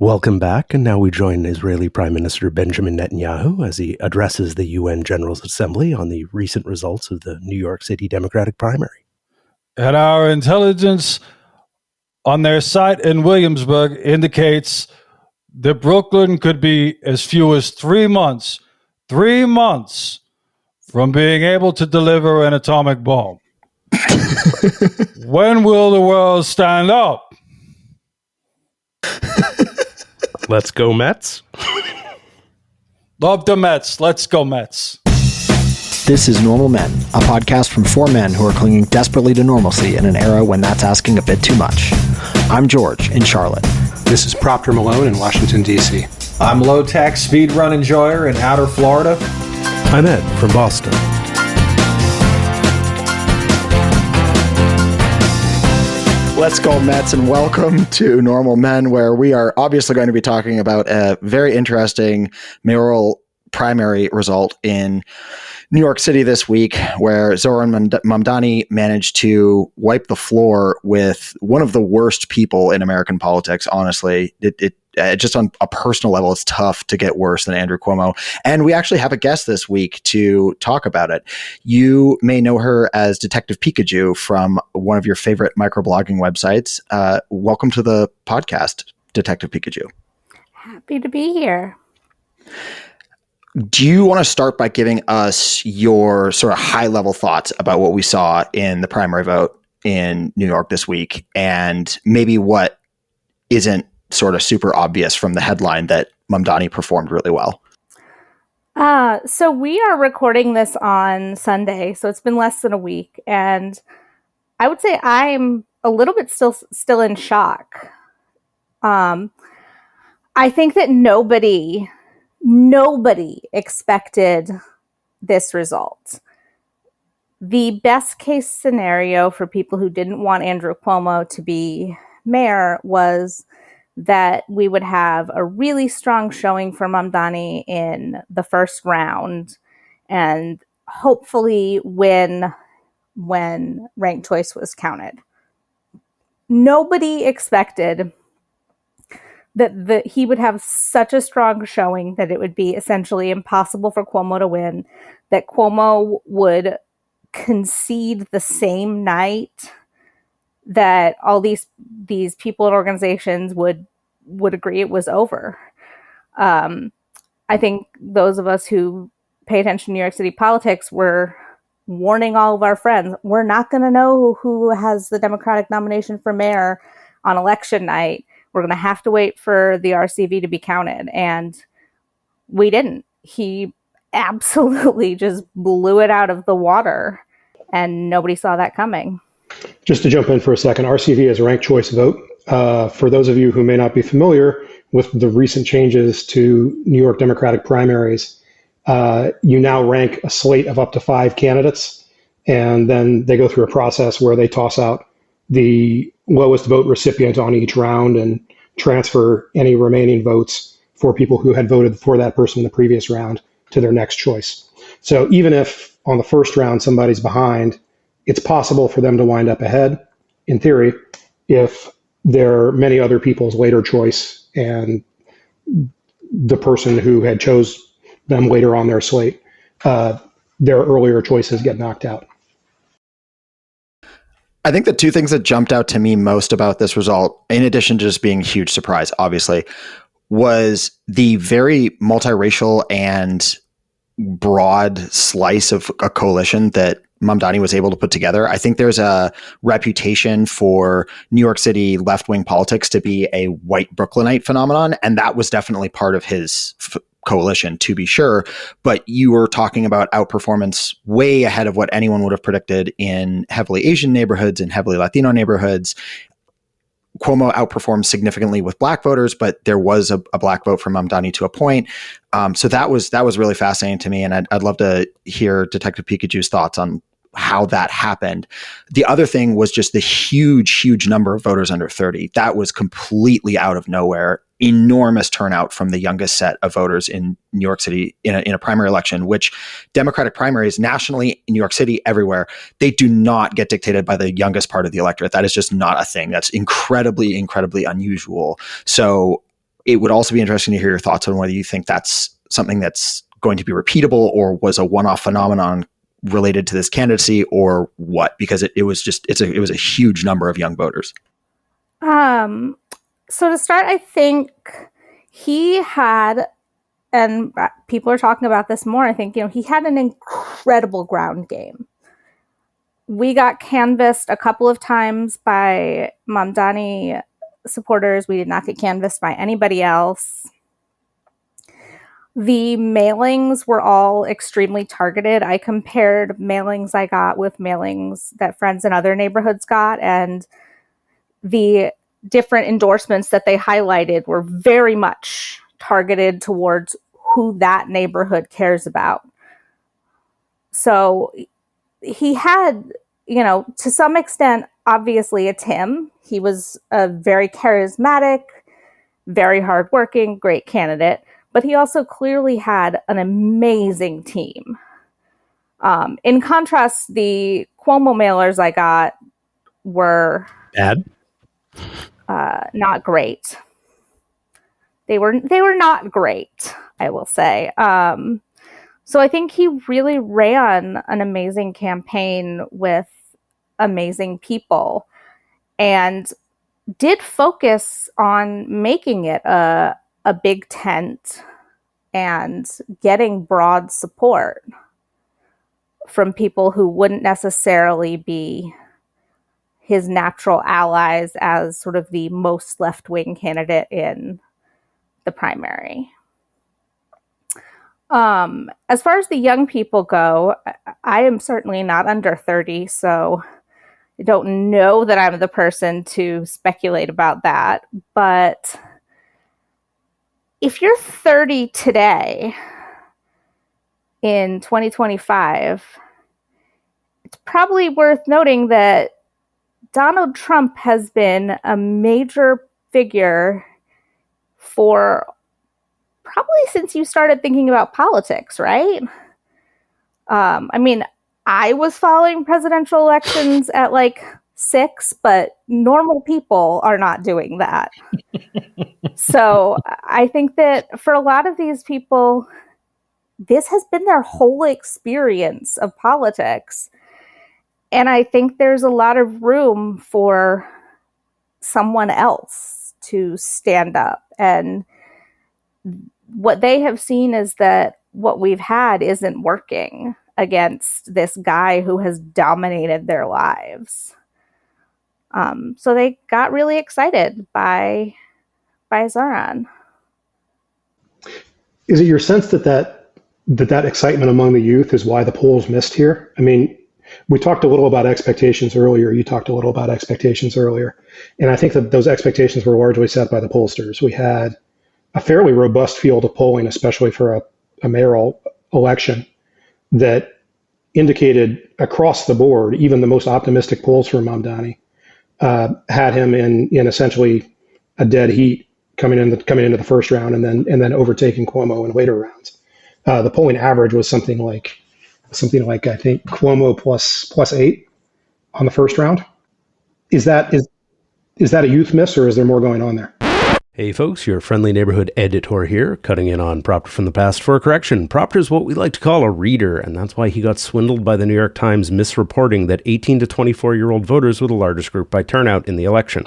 Welcome back, and now we join Israeli Prime Minister Benjamin Netanyahu as he addresses the UN General Assembly on the recent results of the New York City Democratic primary. And our intelligence on their site in Williamsburg indicates that Brooklyn could be as few as 3 months from being able to deliver an atomic bomb. When will the world stand up? Let's go Mets. Love the Mets. Let's go Mets. This is Normal Men, a podcast from four men who are clinging desperately to normalcy in an era when that's asking a bit too much. I'm George in Charlotte. This is Proctor Malone in Washington, D.C. I'm low-tech speedrun enjoyer in outer Florida. I'm Ed from Boston. Let's go Mets, and welcome to Normal Men, where we are obviously going to be talking about a very interesting mayoral primary result in New York City this week, where Zohran Mamdani managed to wipe the floor with one of the worst people in American politics. Honestly, it just on a personal level, it's tough to get worse than Andrew Cuomo. And we actually have a guest this week to talk about it. You may know her as Detective Pikajew from one of your favorite microblogging websites. Welcome to the podcast, Detective Pikajew. Happy to be here. Do you want to start by giving us your sort of high-level thoughts about what we saw in the primary vote in New York this week, and maybe what isn't sort of super obvious from the headline that Mamdani performed really well? So we are recording this on Sunday, so it's been less than a week, and I would say I'm a little bit still in shock. I think that nobody expected this result. The best case scenario for people who didn't want Andrew Cuomo to be mayor was that we would have a really strong showing for Mamdani in the first round and hopefully win when ranked choice was counted. Nobody expected that he would have such a strong showing that it would be essentially impossible for Cuomo to win, that Cuomo would concede the same night, that all these people and organizations would agree it was over. I think those of us who pay attention to New York City politics were warning all of our friends, we're not going to know who has the Democratic nomination for mayor on election night. We're going to have to wait for the RCV to be counted. And we didn't. He absolutely just blew it out of the water, and nobody saw that coming. Just to jump in for a second, RCV is a ranked choice vote. For those of you who may not be familiar with the recent changes to New York Democratic primaries, you now rank a slate of up to 5 candidates, and then they go through a process where they toss out the lowest vote recipient on each round and transfer any remaining votes for people who had voted for that person in the previous round to their next choice. So even if on the first round somebody's behind, it's possible for them to wind up ahead, in theory, if there are many other people's later choice and the person who had chose them later on their slate, their earlier choices get knocked out. I think the two things that jumped out to me most about this result, in addition to just being a huge surprise, obviously, was the very multiracial and broad slice of a coalition that Mamdani was able to put together. I think there's a reputation for New York City left-wing politics to be a white Brooklynite phenomenon, and that was definitely part of his coalition, to be sure. But you were talking about outperformance way ahead of what anyone would have predicted in heavily Asian neighborhoods and heavily Latino neighborhoods. Cuomo outperformed significantly with black voters, but there was a black vote for Mamdani to a point. So that was really fascinating to me, and I'd love to hear Detective Pikajew's thoughts on how that happened. The other thing was just the huge number of voters under 30. That was completely out of nowhere. Enormous turnout from the youngest set of voters in New York City in a primary election, which Democratic primaries nationally, in New York City, everywhere, they do not get dictated by the youngest part of the electorate. That is just not a thing. That's incredibly unusual. So it would also be interesting to hear your thoughts on whether you think that's something that's going to be repeatable or was a one-off phenomenon related to this candidacy or what, because it was a huge number of young voters. So to start, I think he had, and people are talking about this more, I think, he had an incredible ground game. We got canvassed a couple of times by Mamdani supporters. We did not get canvassed by anybody else. The mailings were all extremely targeted. I compared mailings I got with mailings that friends in other neighborhoods got, and the different endorsements that they highlighted were very much targeted towards who that neighborhood cares about. So he had, to some extent, obviously it's him. He was a very charismatic, very hardworking, great candidate, but he also clearly had an amazing team. In contrast, the Cuomo mailers I got were bad, not great. They were not great, I will say. So I think he really ran an amazing campaign with amazing people and did focus on making it a big tent and getting broad support from people who wouldn't necessarily be his natural allies as sort of the most left-wing candidate in the primary. As far as the young people go, I am certainly not under 30, so I don't know that I'm the person to speculate about that. But if you're 30 today in 2025, it's probably worth noting that Donald Trump has been a major figure for probably since you started thinking about politics, right? I was following presidential elections at 6, but normal people are not doing that. So I think that for a lot of these people, this has been their whole experience of politics. And I think there's a lot of room for someone else to stand up. And what they have seen is that what we've had isn't working against this guy who has dominated their lives. So they got really excited by Zohran. Is it your sense that excitement among the youth is why the polls missed here? I mean, we talked a little about expectations earlier. You talked a little about expectations earlier. And I think that those expectations were largely set by the pollsters. We had a fairly robust field of polling, especially for a mayoral election, that indicated across the board, even the most optimistic polls for Mamdani had him in essentially a dead heat coming into the first round, and then overtaking Cuomo in later rounds. The polling average was something like I think Cuomo plus 8 on the first round. Is that a youth miss, or is there more going on there? Hey folks, your friendly neighborhood editor here, cutting in on Proctor from the past for a correction. Proctor is what we like to call a reader, and that's why he got swindled by the New York Times misreporting that 18 to 24-year-old voters were the largest group by turnout in the election.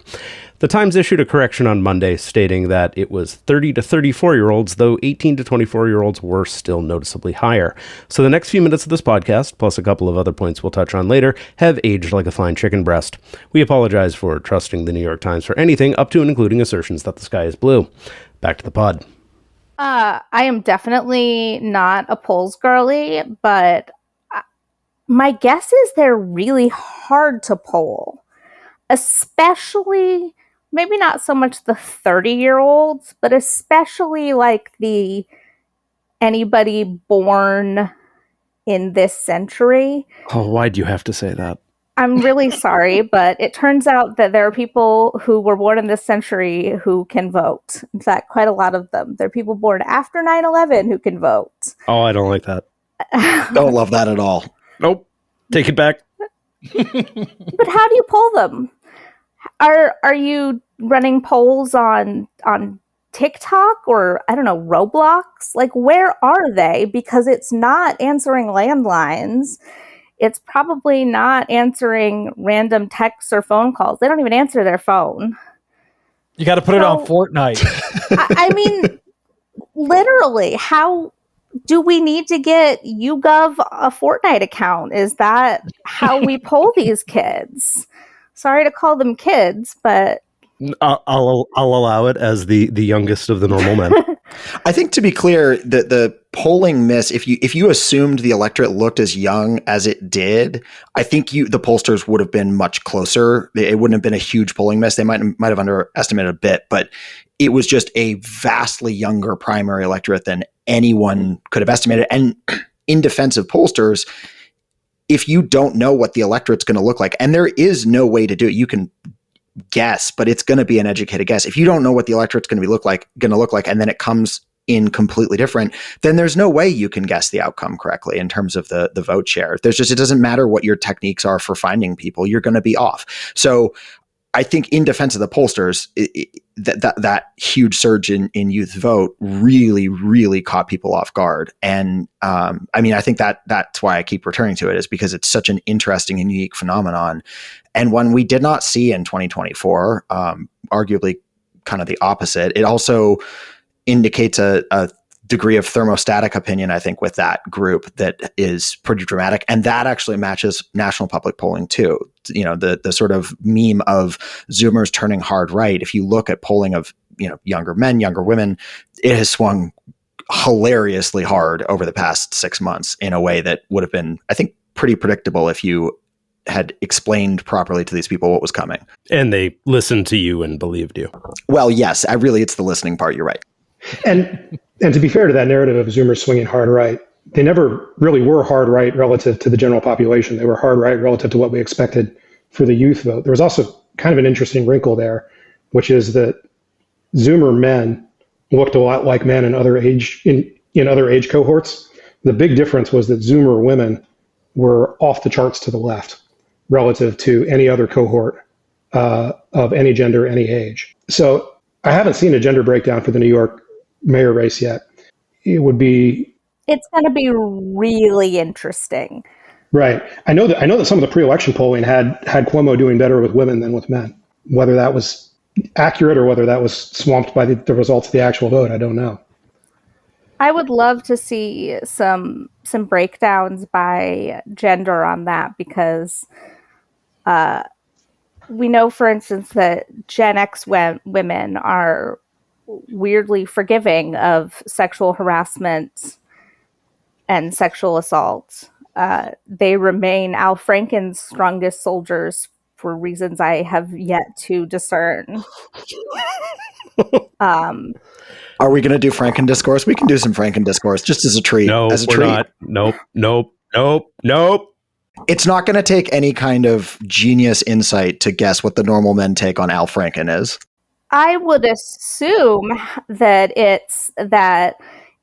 The Times issued a correction on Monday stating that it was 30 to 34-year-olds, though 18 to 24-year-olds were still noticeably higher. So the next few minutes of this podcast, plus a couple of other points we'll touch on later, have aged like a fine chicken breast. We apologize for trusting the New York Times for anything, up to and including assertions that the sky is blue. Back to the pod. I am definitely not a polls girly, but my guess is they're really hard to poll, especially maybe not so much the 30-year-olds, but especially the anybody born in this century. Oh, why'd you have to say that? I'm really sorry, but it turns out that there are people who were born in this century who can vote. In fact, quite a lot of them. There are people born after 9/11 who can vote. Oh, I don't like that. Don't love that at all. Nope. Take it back. But how do you poll them? Are you running polls on TikTok or, I don't know, Roblox? Like, where are they? Because it's not answering landlines. It's probably not answering random texts or phone calls. They don't even answer their phone. You got to put it on Fortnite. I mean, literally, how do we need to get YouGov a Fortnite account? Is that how we poll these kids? Sorry to call them kids, but I'll allow it as the youngest of the normal men. I think, to be clear, the polling miss, if you assumed the electorate looked as young as it did, I think the pollsters would have been much closer. It wouldn't have been a huge polling miss. They might have underestimated a bit, but it was just a vastly younger primary electorate than anyone could have estimated. And in defense of pollsters, if you don't know what the electorate's going to look like, and there is no way to do it, you can guess, but it's going to be an educated guess. If you don't know what the electorate's going to look like, and then it comes in completely different, then there's no way you can guess the outcome correctly in terms of the vote share. It doesn't matter what your techniques are for finding people, you're going to be off. So I think, in defense of the pollsters, that huge surge in youth vote really, really caught people off guard. And I think that's why I keep returning to it, is because it's such an interesting and unique phenomenon, and one we did not see in 2024, arguably kind of the opposite. It also indicates a degree of thermostatic opinion, I think, with that group that is pretty dramatic. And that actually matches national public polling too. The sort of meme of Zoomers turning hard right. If you look at polling of, younger men, younger women, it has swung hilariously hard over the past 6 months in a way that would have been, I think, pretty predictable if you had explained properly to these people what was coming. And they listened to you and believed you. Well, yes, it's the listening part. You're right. And to be fair to that narrative of Zoomers swinging hard right, they never really were hard right relative to the general population. They were hard right relative to what we expected for the youth vote. There was also kind of an interesting wrinkle there, which is that Zoomer men looked a lot like men in other age cohorts. The big difference was that Zoomer women were off the charts to the left relative to any other cohort of any gender, any age. So I haven't seen a gender breakdown for the New York mayor race yet. It's going to be really interesting. Right. I know that some of the pre-election polling had Cuomo doing better with women than with men. Whether that was accurate or whether that was swamped by the results of the actual vote, I don't know. I would love to see some breakdowns by gender on that, because we know, for instance, that Gen X women are weirdly forgiving of sexual harassment and sexual assault. They remain Al Franken's strongest soldiers for reasons I have yet to discern. Are we going to do Franken discourse? We can do some Franken discourse just as a treat. No, we're not. Nope. It's not going to take any kind of genius insight to guess what the normal men take on Al Franken is. I would assume that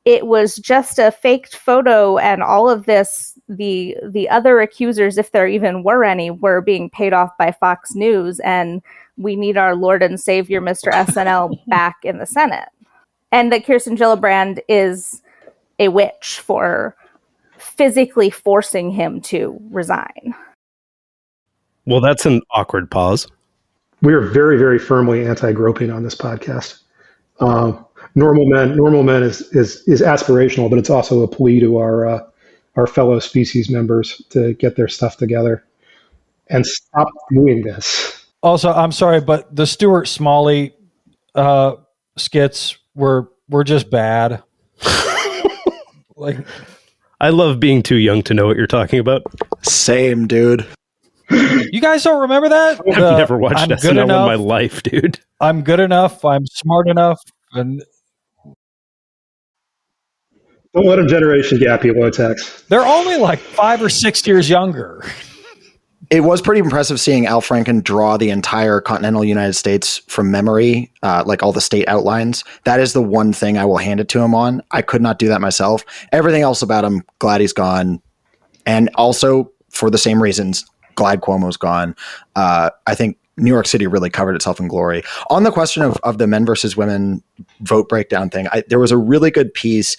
it was just a faked photo, and all of this, the other accusers, if there even were any, were being paid off by Fox News, and we need our Lord and Savior, Mr. SNL, back in the Senate. And that Kirsten Gillibrand is a witch for physically forcing him to resign. Well, that's an awkward pause. We are very, very firmly anti-groping on this podcast. Normal men is aspirational, but it's also a plea to our fellow species members to get their stuff together and stop doing this. Also, I'm sorry, but the Stuart Smalley skits were just bad. I love being too young to know what you're talking about. Same, dude. You guys don't remember that? I've never watched SNL in my life, dude. I'm good enough. I'm smart enough. And don't let them generation gap you, Wotex. They're only like 5 or 6 years younger. It was pretty impressive seeing Al Franken draw the entire continental United States from memory, like all the state outlines. That is the one thing I will hand it to him on. I could not do that myself. Everything else about him, glad he's gone. And also, for the same reasons, glad Cuomo's gone. I think New York City really covered itself in glory. On the question of the men versus women vote breakdown thing, there was a really good piece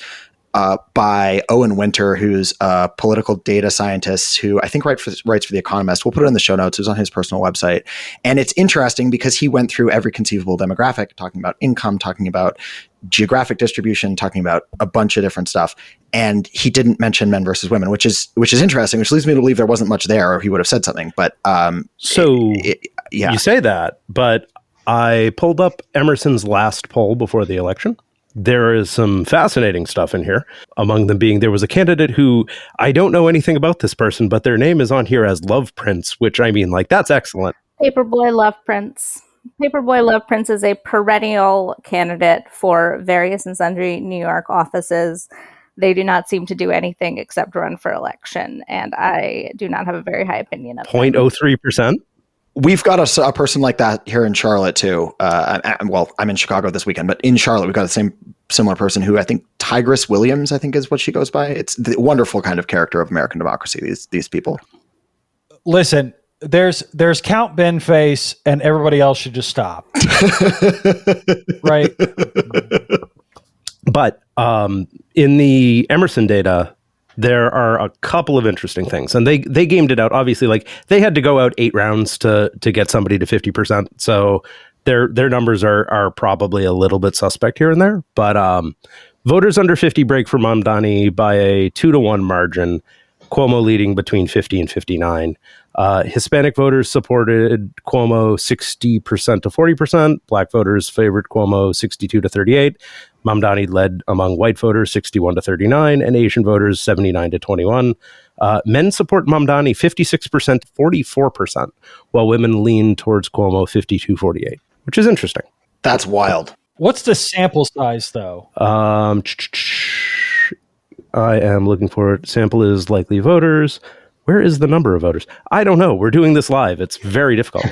by Owen Winter, who's a political data scientist who I think writes for The Economist. We'll put it in the show notes. It was on his personal website. And it's interesting because he went through every conceivable demographic, talking about income, talking about geographic distribution, talking about a bunch of different stuff. And he didn't mention men versus women, which is interesting, which leads me to believe there wasn't much there, or he would have said something. But you say that, but I pulled up Emerson's last poll before the election. There is some fascinating stuff in here, among them being there was a candidate who, I don't know anything about this person, but their name is on here as Love Prince, which I mean, like, that's excellent. Paperboy Love Prince. Paperboy Love Prince is a perennial candidate for various and sundry New York offices. They do not seem to do anything except run for election, and I do not have a very high opinion of them. 0.03%? We've got a person like that here in Charlotte too. Well, I'm in Chicago this weekend, but in Charlotte, we've got the similar person who I think Tigress Williams, I think is what she goes by. It's the wonderful kind of character of American democracy. These people. Listen, there's Count Ben Face, and everybody else should just stop. Right. But in the Emerson data, there are a couple of interesting things, and they gamed it out. Obviously, like, they had to go out 8 rounds to get somebody to 50%. So their numbers are probably a little bit suspect here and there. But voters under 50 break for Mamdani by a 2-1 margin. Cuomo leading between 50 and 59. Hispanic voters supported Cuomo 60% to 40%. Black voters favored Cuomo 62 to 38. Mamdani led among white voters 61 to 39, and Asian voters 79 to 21. Men support Mamdani 56% to 44%, while women lean towards Cuomo 52-48, which is interesting. That's wild. What's the sample size, though? I am looking for it. Sample is likely voters. Where is the number of voters? I don't know. We're doing this live. It's very difficult.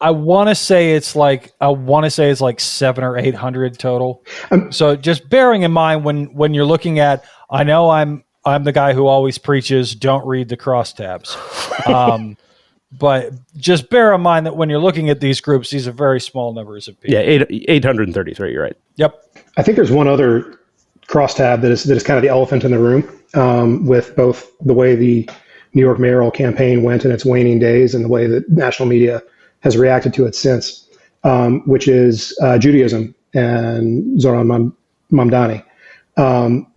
I want to say it's like 700 or 800 total. So just bearing in mind when you're looking at, I know I'm the guy who always preaches, don't read the crosstabs. But just bear in mind that when you're looking at these groups, these are very small numbers of people. Yeah, 833. You're right. Yep. I think there's one other crosstab that is kind of the elephant in the room, with both the way the New York mayoral campaign went in its waning days and the way that national media has reacted to it since, which is Judaism and Zohran Mamdani.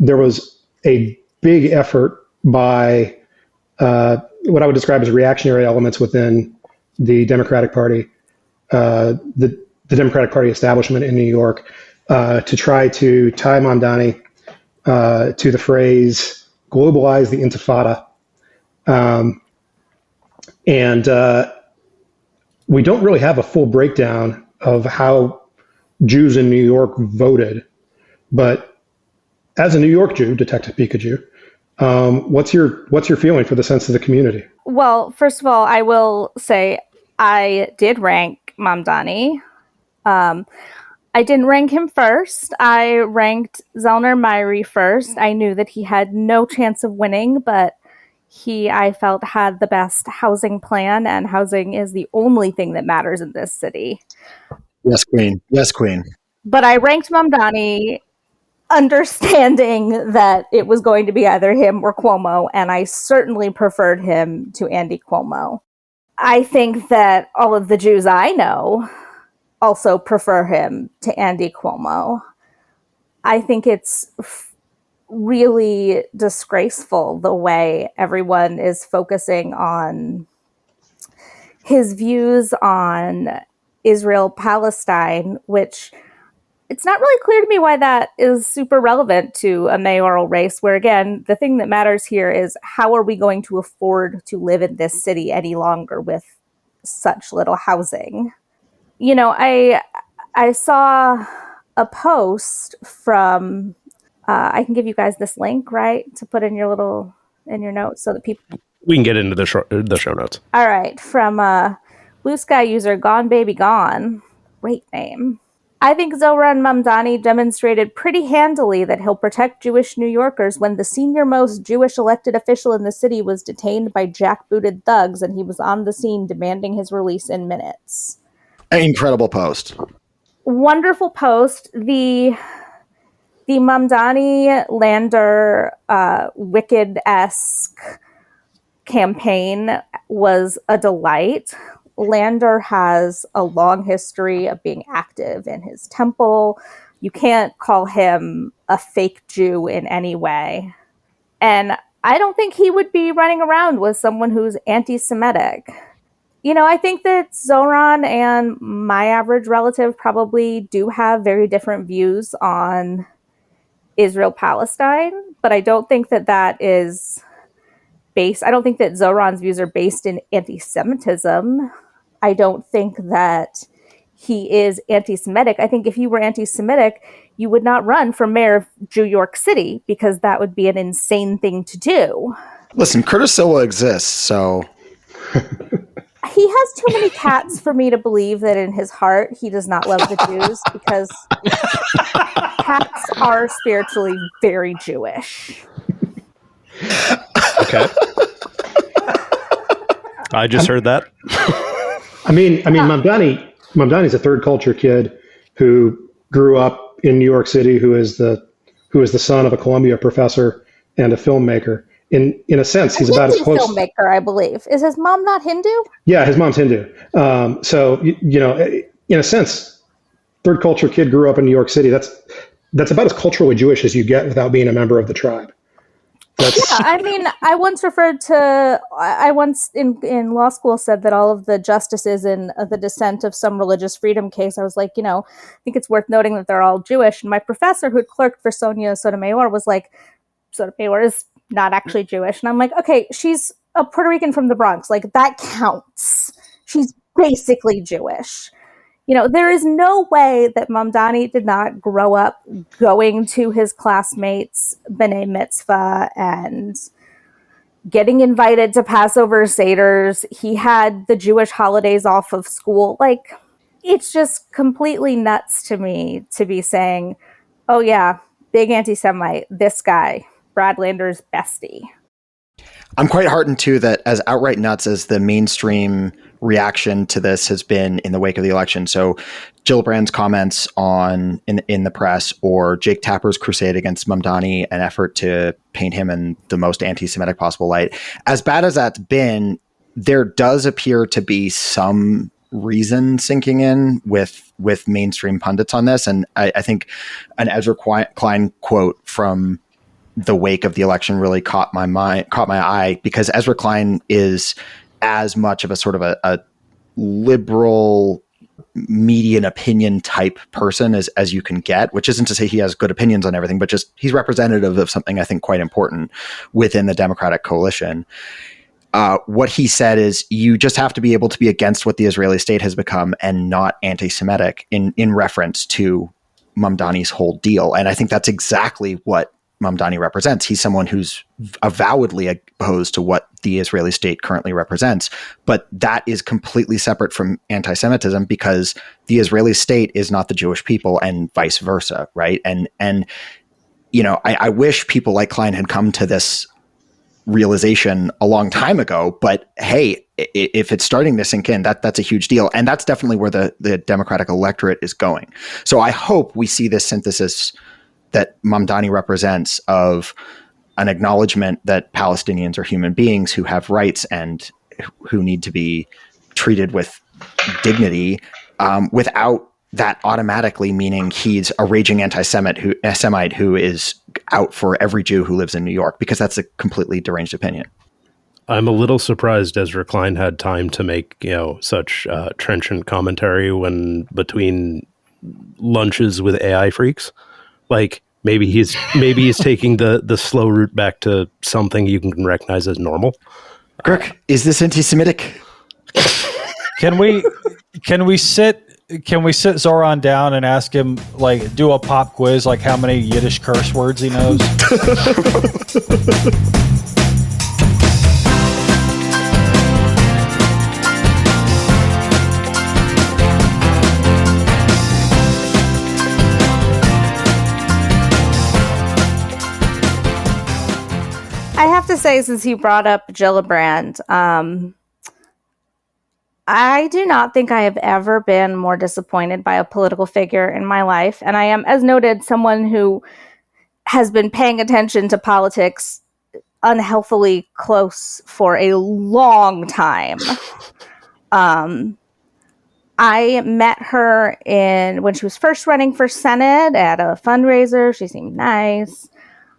There was a big effort by what I would describe as reactionary elements within the Democratic Party, the Democratic Party establishment in New York, to try to tie Mamdani to the phrase "globalize the Intifada," and we don't really have a full breakdown of how Jews in New York voted. But as a New York Jew, Detective Pikajew, what's your feeling for the sense of the community? Well, first of all, I will say I did rank Mamdani. I didn't rank him first. I ranked Zellner Myrie first. I knew that he had no chance of winning, but he, I felt, had the best housing plan, and housing is the only thing that matters in this city. Yes, Queen. Yes, Queen. But I ranked Mamdani, understanding that it was going to be either him or Cuomo, and I certainly preferred him to Andy Cuomo. I think that all of the Jews I know also prefer him to Andy Cuomo. I think it's really disgraceful the way everyone is focusing on his views on Israel-Palestine, which it's not really clear to me why that is super relevant to a mayoral race, where, again, the thing that matters here is how are we going to afford to live in this city any longer with such little housing? You know, I saw a post from, I can give you guys this link, right, to put in your notes so that people... We can get into the show notes. All right, from Bluesky user Gone Baby Gone, great name. I think Zohran Mamdani demonstrated pretty handily that he'll protect Jewish New Yorkers when the senior-most Jewish elected official in the city was detained by jackbooted thugs, and he was on the scene demanding his release in minutes. Incredible post. wonderful post. The Mamdani Lander Wicked-esque campaign was a delight. Lander has a long history of being active in his temple. You can't call him a fake Jew in any way. And I don't think he would be running around with someone who's anti-Semitic. I think that Zohran and my average relative probably do have very different views on Israel-Palestine, but I don't think that is based. I don't think that Zohran's views are based in anti-Semitism. I don't think that he is anti-Semitic. I think if you were anti-Semitic, you would not run for mayor of New York City, because that would be an insane thing to do. Listen, Curtis Silla exists, so... He has too many cats for me to believe that in his heart he does not love the Jews, because cats are spiritually very Jewish. Okay. I just heard that. I mean, Mamdani's a third culture kid who grew up in New York City, who is the son of a Columbia professor and a filmmaker. In a sense, he's about as close. Filmmaker, I believe. Is his mom not Hindu? Yeah, his mom's Hindu. So in a sense, third culture kid grew up in New York City. That's about as culturally Jewish as you get without being a member of the tribe. Yeah, I mean, I once in law school said that all of the justices in the dissent of some religious freedom case, I was like, I think it's worth noting that they're all Jewish. And my professor, who had clerked for Sonia Sotomayor, was like, Sotomayor is not actually Jewish. And I'm like, okay, she's a Puerto Rican from the Bronx. Like, that counts. She's basically Jewish. There is no way that Mamdani did not grow up going to his classmates' B'nai Mitzvah and getting invited to Passover Seders. He had the Jewish holidays off of school. Like, it's just completely nuts to me to be saying, oh yeah, big anti-Semite, this guy, Brad Lander's bestie. I'm quite heartened, too, that as outright nuts as the mainstream reaction to this has been in the wake of the election. So Gillibrand's comments in the press, or Jake Tapper's crusade against Mamdani, an effort to paint him in the most anti-Semitic possible light. As bad as that's been, there does appear to be some reason sinking in with mainstream pundits on this. And I think an Ezra Klein quote from the wake of the election really caught my eye, because Ezra Klein is as much of a sort of a liberal median opinion type person as you can get, which isn't to say he has good opinions on everything, but just he's representative of something I think quite important within the Democratic coalition. What he said is, you just have to be able to be against what the Israeli state has become and not anti-Semitic, in reference to Mamdani's whole deal. And I think that's exactly what Mamdani represents. He's someone who's avowedly opposed to what the Israeli state currently represents, but that is completely separate from anti-Semitism, because the Israeli state is not the Jewish people, and vice versa, right? And I wish people like Klein had come to this realization a long time ago, but hey, if it's starting to sink in, that's a huge deal, and that's definitely where the Democratic electorate is going. So I hope we see this synthesis that Mamdani represents, of an acknowledgement that Palestinians are human beings who have rights and who need to be treated with dignity, without that automatically meaning he's a raging anti-Semite who is out for every Jew who lives in New York, because that's a completely deranged opinion. I'm a little surprised Ezra Klein had time to make such trenchant commentary between lunches with AI freaks. Like, maybe he's taking the slow route back to something you can recognize as normal. Kirk, is this anti-Semitic? Can we sit Zohran down and ask him, like, do a pop quiz, like how many Yiddish curse words he knows? I have to say, since you brought up Gillibrand, I do not think I have ever been more disappointed by a political figure in my life. And I am, as noted, someone who has been paying attention to politics unhealthily close for a long time. I met her when she was first running for Senate at a fundraiser. She seemed nice.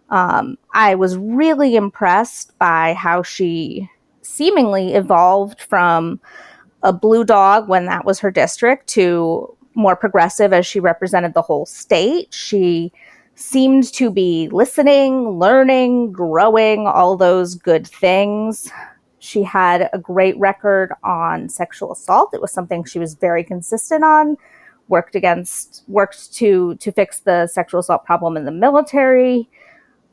I was really impressed by how she seemingly evolved from a blue dog when that was her district to more progressive as she represented the whole state. She seemed to be listening, learning, growing, all those good things. She had a great record on sexual assault. It was something she was very consistent on, worked to fix the sexual assault problem in the military,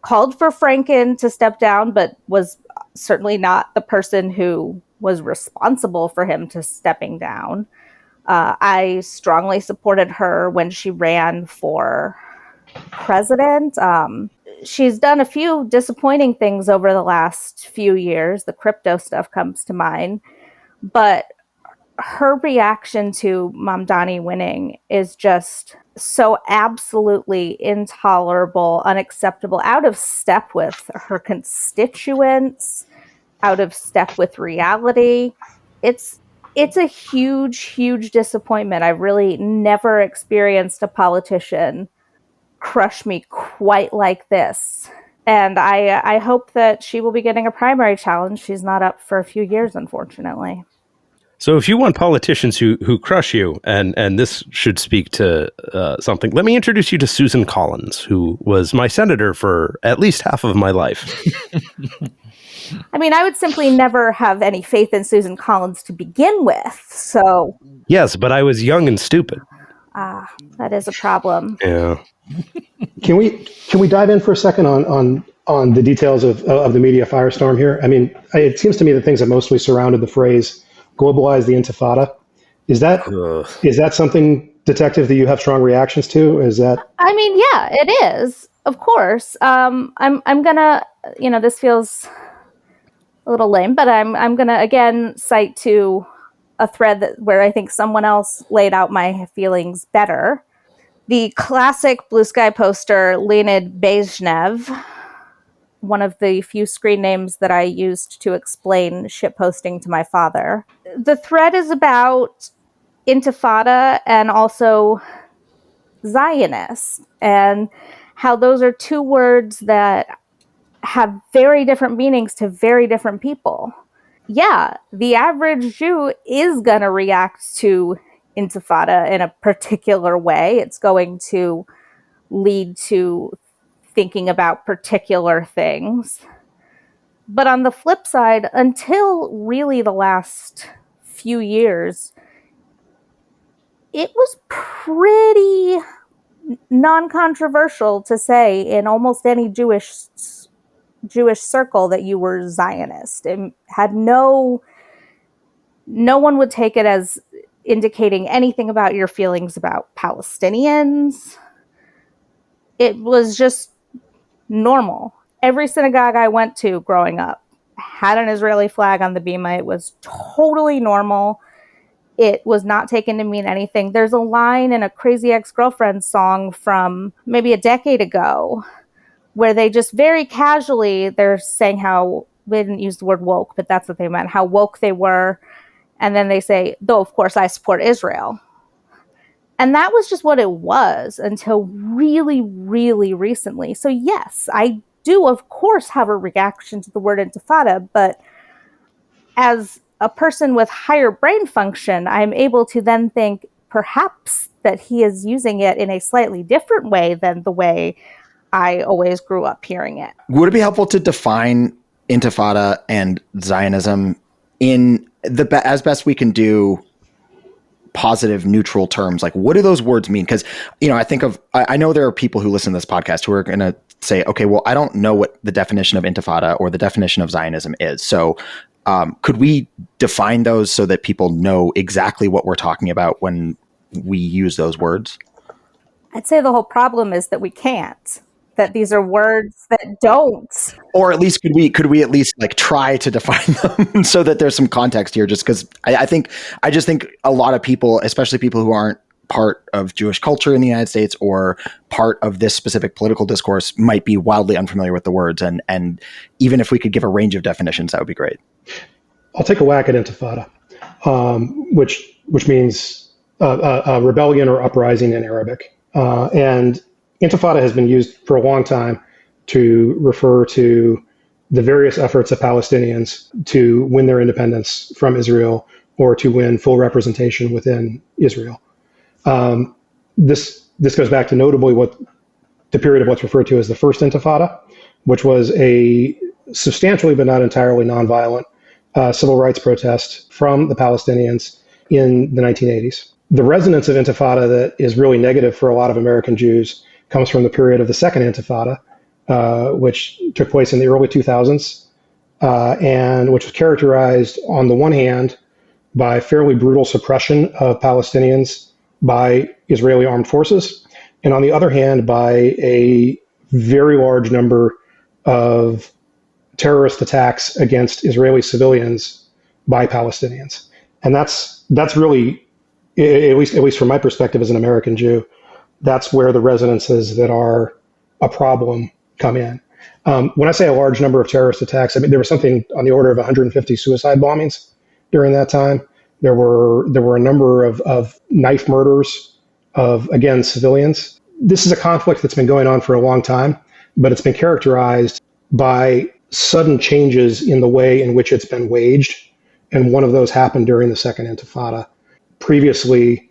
called for Franken to step down, but was certainly not the person who was responsible for him to stepping down. I strongly supported her when she ran for president. She's done a few disappointing things over the last few years. The crypto stuff comes to mind. But her reaction to Mamdani winning is just so absolutely intolerable, unacceptable, out of step with her constituents, out of step with reality. It's a huge, huge disappointment. I've really never experienced a politician crush me quite like this. And I hope that she will be getting a primary challenge. She's not up for a few years, unfortunately. So if you want politicians who crush you, and this should speak to something, let me introduce you to Susan Collins, who was my senator for at least half of my life. I mean, I would simply never have any faith in Susan Collins to begin with. So yes, but I was young and stupid. That is a problem. Yeah. Can we dive in for a second on the details of the media firestorm here? I mean, it seems to me that things have mostly surrounded the phrase "globalize the Intifada." Is that something, Detective, that you have strong reactions to? Is that? I mean, yeah, it is. Of course. I'm gonna, this feels a little lame, but I'm gonna again cite to a thread where I think someone else laid out my feelings better. The classic Bluesky poster, Leonid Bezhnev, one of the few screen names that I used to explain shitposting to my father. The thread is about Intifada and also Zionist, and how those are two words that have very different meanings to very different people. Yeah, the average Jew is going to react to Intifada in a particular way. It's going to lead to thinking about particular things. But on the flip side, until really the last few years, it was pretty non-controversial to say in almost any Jewish circle that you were Zionist. It had no one would take it as indicating anything about your feelings about Palestinians. It was just normal. Every synagogue I went to growing up had an Israeli flag on the bima. It was totally normal. It was not taken to mean anything. There's a line in a Crazy Ex-Girlfriend song from maybe a decade ago where they just very casually, they're saying how, they didn't use the word woke, but that's what they meant, how woke they were. And then they say, though, of course, I support Israel. And that was just what it was until really, really recently. So yes, I do, of course, have a reaction to the word Intifada, but as a person with higher brain function, I'm able to then think perhaps that he is using it in a slightly different way than the way I always grew up hearing it. Would it be helpful to define Intifada and Zionism in as best we can do, positive, neutral terms? Like, what do those words mean? Because, I know there are people who listen to this podcast who are going to say, okay, well, I don't know what the definition of Intifada or the definition of Zionism is. So could we define those so that people know exactly what we're talking about when we use those words? I'd say the whole problem is that we can't. that these are words that don't. Or at least could we at least like try to define them so that there's some context here? Just because I just think a lot of people, especially people who aren't part of Jewish culture in the United States or part of this specific political discourse, might be wildly unfamiliar with the words. And even if we could give a range of definitions, that would be great. I'll take a whack at Intifada, which means rebellion or uprising in Arabic. And Intifada has been used for a long time to refer to the various efforts of Palestinians to win their independence from Israel or to win full representation within Israel. This goes back to notably the period of what's referred to as the First Intifada, which was a substantially but not entirely nonviolent civil rights protest from the Palestinians in the 1980s. The resonance of Intifada that is really negative for a lot of American Jews comes from the period of the Second Intifada, which took place in the early 2000s, and which was characterized on the one hand by fairly brutal suppression of Palestinians by Israeli armed forces, and on the other hand by a very large number of terrorist attacks against Israeli civilians by Palestinians. And that's really, at least from my perspective as an American Jew, that's where the resonances that are a problem come in. When I say a large number of terrorist attacks, I mean there was something on the order of 150 suicide bombings during that time. There were a number of knife murders of, again, civilians. This is a conflict that's been going on for a long time, but it's been characterized by sudden changes in the way in which it's been waged. And one of those happened during the Second Intifada. Previously,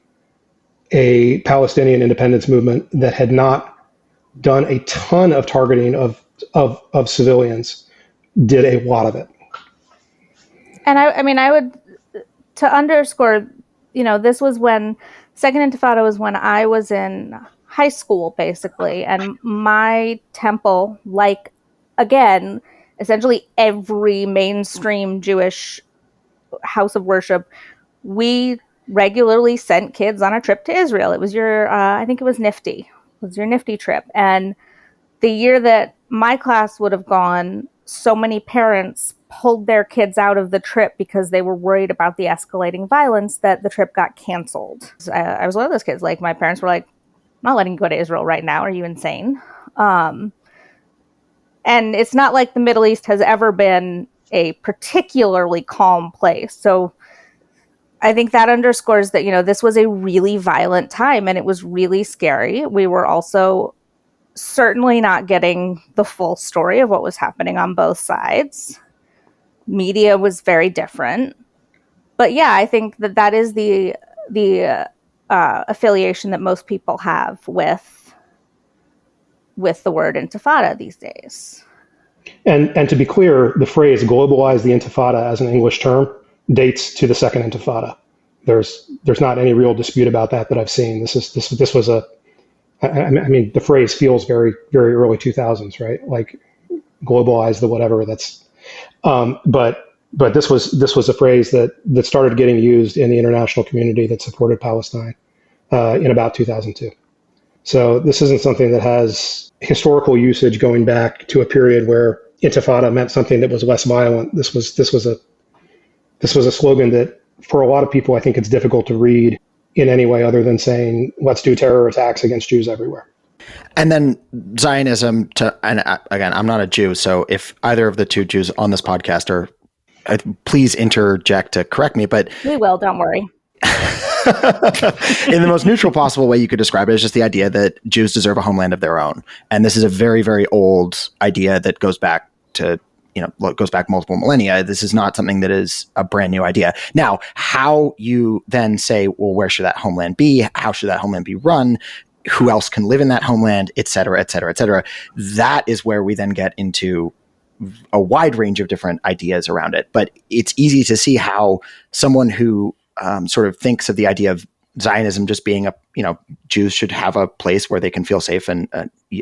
a Palestinian independence movement that had not done a ton of targeting of civilians did a lot of it. And I would, to underscore, this was when Second Intifada was when I was in high school, basically, and my temple, like, again, essentially every mainstream Jewish house of worship, we regularly sent kids on a trip to Israel. It was your, I think it was NIFTY. It was your NIFTY trip. And the year that my class would have gone, so many parents pulled their kids out of the trip because they were worried about the escalating violence that the trip got canceled. I was one of those kids. Like, my parents were like, I'm not letting you go to Israel right now. Are you insane? And it's not like the Middle East has ever been a particularly calm place. So I think that underscores that, this was a really violent time and it was really scary. We were also certainly not getting the full story of what was happening on both sides. Media was very different. But yeah, I think that is the affiliation that most people have with the word Intifada these days. And to be clear, the phrase globalize the Intifada as an English term dates to the Second Intifada. There's not any real dispute about that I've seen. This was the phrase feels very, very early 2000s, right? Like globalize the whatever that's, but this was a phrase that started getting used in the international community that supported Palestine in about 2002. So this isn't something that has historical usage going back to a period where Intifada meant something that was less violent. This was a slogan that for a lot of people, I think it's difficult to read in any way other than saying, let's do terror attacks against Jews everywhere. And then Zionism, and again, I'm not a Jew, so if either of the two Jews on this podcast are, please interject to correct me, but... We will, don't worry. In the most neutral possible way you could describe it is just the idea that Jews deserve a homeland of their own. And this is a very, very old idea that goes back to, goes back multiple millennia. This is not something that is a brand new idea. Now, how you then say, well, where should that homeland be? How should that homeland be run? Who else can live in that homeland, et cetera, et cetera, et cetera. That is where we then get into a wide range of different ideas around it. But it's easy to see how someone who sort of thinks of the idea of Zionism just being Jews should have a place where they can feel safe and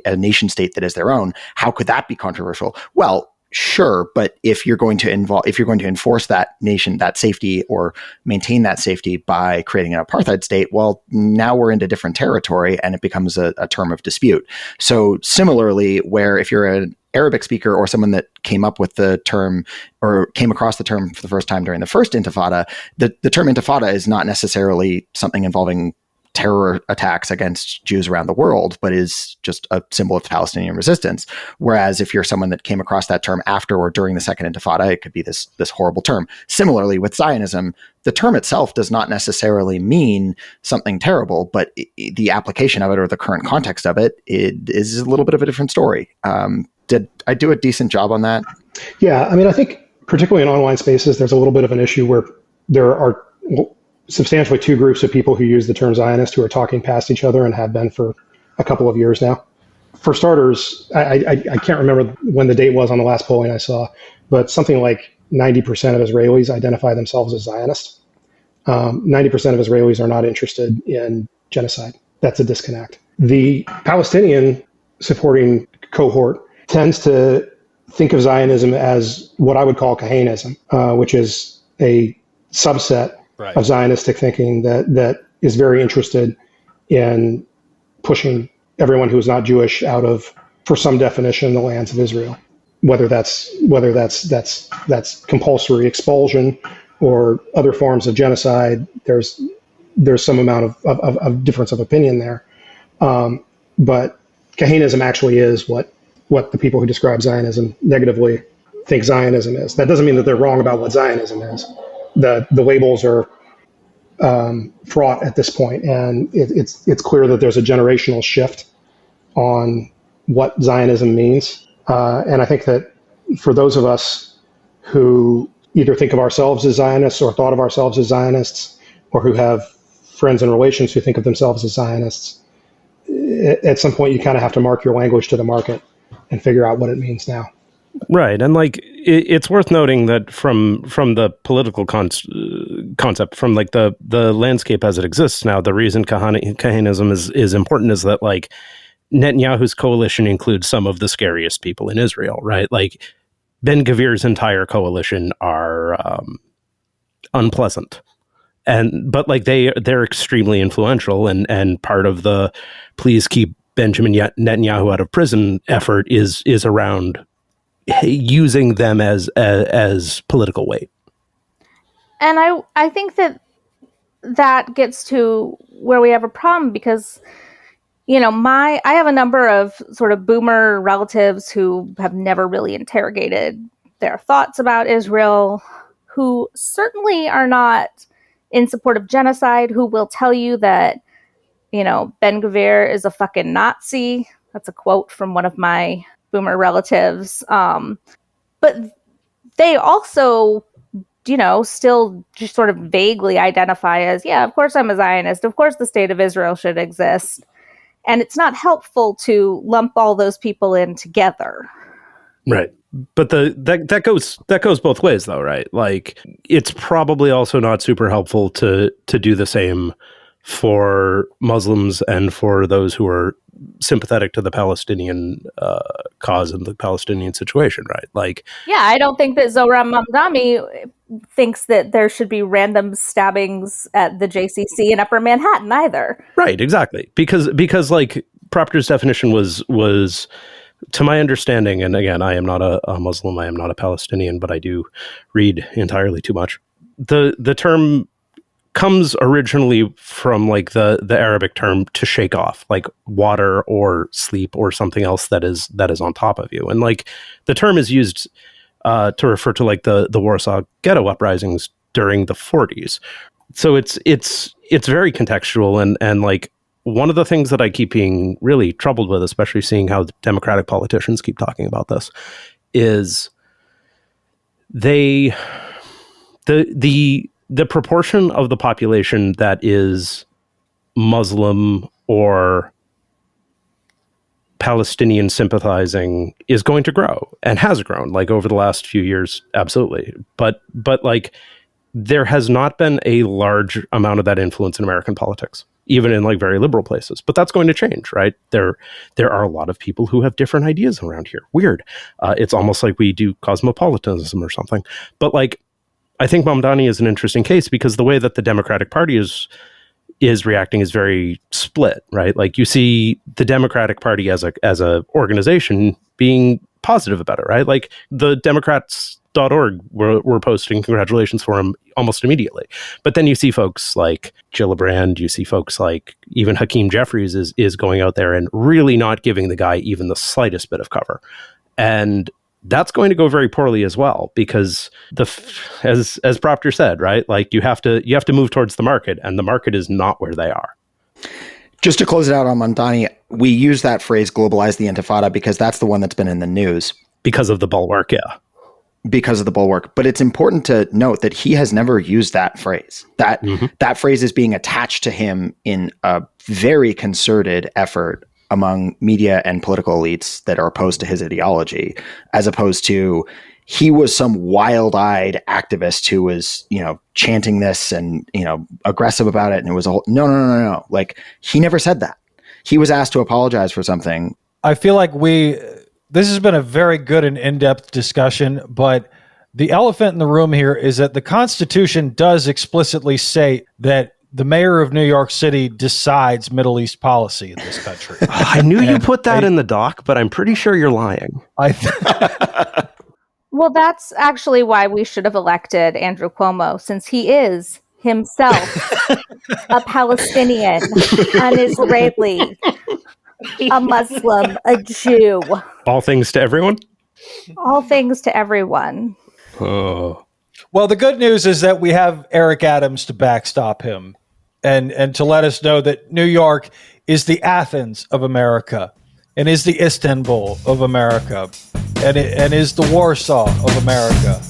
a nation state that is their own. How could that be controversial? Well, Sure, but if you're going to enforce that nation, that safety, or maintain that safety by creating an apartheid state, well, now we're into different territory and it becomes a term of dispute. So similarly, where if you're an Arabic speaker or someone that came up with the term or came across the term for the first time during the first Intifada, the term Intifada is not necessarily something involving terror attacks against Jews around the world, but is just a symbol of Palestinian resistance. Whereas if you're someone that came across that term after or during the Second Intifada, it could be this horrible term. Similarly, with Zionism, the term itself does not necessarily mean something terrible, but the application of it or the current context of it is a little bit of a different story. Did I do a decent job on that? Yeah, I mean, I think particularly in online spaces, there's a little bit of an issue where there are substantially two groups of people who use the term Zionist who are talking past each other and have been for a couple of years now. For starters, I can't remember when the date was on the last polling I saw, but something like 90% of Israelis identify themselves as Zionists. 90% of Israelis are not interested in genocide. That's a disconnect. The Palestinian supporting cohort tends to think of Zionism as what I would call Kahanism, which is a subset of Zionistic thinking that is very interested in pushing everyone who is not Jewish out of, for some definition, the lands of Israel. Whether that's compulsory expulsion or other forms of genocide, there's some amount of difference of opinion there. But Kahanism actually is what the people who describe Zionism negatively think Zionism is. That doesn't mean that they're wrong about what Zionism is. The labels are fraught at this point, and it's clear that there's a generational shift on what Zionism means. And I think that for those of us who either think of ourselves as Zionists or thought of ourselves as Zionists, or who have friends and relations who think of themselves as Zionists, at some point you kind of have to mark your language to the market and figure out what it means now. Right. And like, it's worth noting that from the political concept, from like the landscape as it exists now, the reason Kahanism is important is that like Netanyahu's coalition includes some of the scariest people in Israel, right? Like Ben Gvir's entire coalition are unpleasant. But like they're extremely influential, and part of the please keep Benjamin Netanyahu out of prison effort is around using them as political weight. And I think that gets to where we have a problem because, you know, I have a number of sort of boomer relatives who have never really interrogated their thoughts about Israel, who certainly are not in support of genocide, who will tell you that, you know, Ben Gvir is a fucking Nazi. That's a quote from one of my boomer relatives. But they also, you know, still just sort of vaguely identify as, yeah, of course I'm a Zionist. Of course the state of Israel should exist. And it's not helpful to lump all those people in together. Right. But that goes both ways though, right? Like it's probably also not super helpful to do the same for Muslims and for those who are sympathetic to the Palestinian cause and the Palestinian situation, right? Like, yeah, I don't think that Zohran Mamdani thinks that there should be random stabbings at the JCC in Upper Manhattan either. Right, exactly. Because like Propter's definition was, to my understanding, and again, I am not a Muslim, I am not a Palestinian, but I do read entirely too much. The term comes originally from like the Arabic term to shake off, like water or sleep or something else that is on top of you. And like the term is used to refer to like the Warsaw Ghetto uprisings during the 40s. So it's very contextual, and like one of the things that I keep being really troubled with, especially seeing how Democratic politicians keep talking about this, is the proportion of the population that is Muslim or Palestinian sympathizing is going to grow and has grown like over the last few years. Absolutely. But like there has not been a large amount of that influence in American politics. even in like very liberal places. But that's going to change, right? There are a lot of people who have different ideas around here. Weird. It's almost like we do cosmopolitanism or something. But like, I think Mamdani is an interesting case because the way that the Democratic Party is reacting is very split, right? Like you see the Democratic Party as a organization being positive about it, right? Like the Democrats.org were posting congratulations for him almost immediately. But then you see folks like Gillibrand, you see folks like even Hakeem Jeffries is going out there and really not giving the guy even the slightest bit of cover. And that's going to go very poorly as well, because as Proctor said, right? Like you have to move towards the market, and the market is not where they are. Just to close it out on Mamdani, we use that phrase "globalize the Intifada" because that's the one that's been in the news because of the bulwark, yeah. Because of the bulwark. But it's important to note that he has never used that phrase. That phrase is being attached to him in a very concerted effort among media and political elites that are opposed to his ideology, as opposed to he was some wild-eyed activist who was, chanting this and, aggressive about it. And it was a whole, no. Like, he never said that. He was asked to apologize for something. I feel like this has been a very good and in-depth discussion, but the elephant in the room here is that the Constitution does explicitly say that the mayor of New York City decides Middle East policy in this country. I knew you put that in the doc, but I'm pretty sure you're lying. Well, that's actually why we should have elected Andrew Cuomo, since he is himself a Palestinian, an Israeli, a Muslim, a Jew. All things to everyone? All things to everyone. Oh. Well, the good news is that we have Eric Adams to backstop him and to let us know that New York is the Athens of America and is the Istanbul of America and is the Warsaw of America.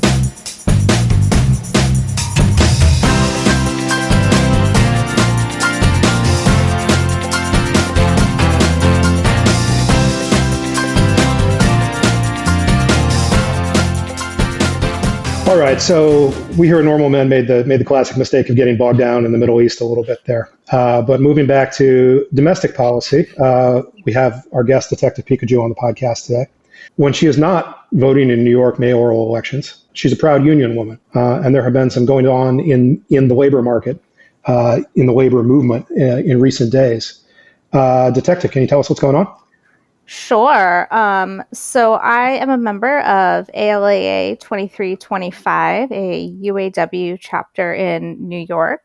All right, so we here at Normal Men made the classic mistake of getting bogged down in the Middle East a little bit there. But moving back to domestic policy, we have our guest, Detective Pikajew, on the podcast today. When she is not voting in New York mayoral elections, she's a proud union woman, and there have been some going on in the labor market, in the labor movement in recent days. Detective, can you tell us what's going on? Sure. So I am a member of ALAA 2325, a UAW chapter in New York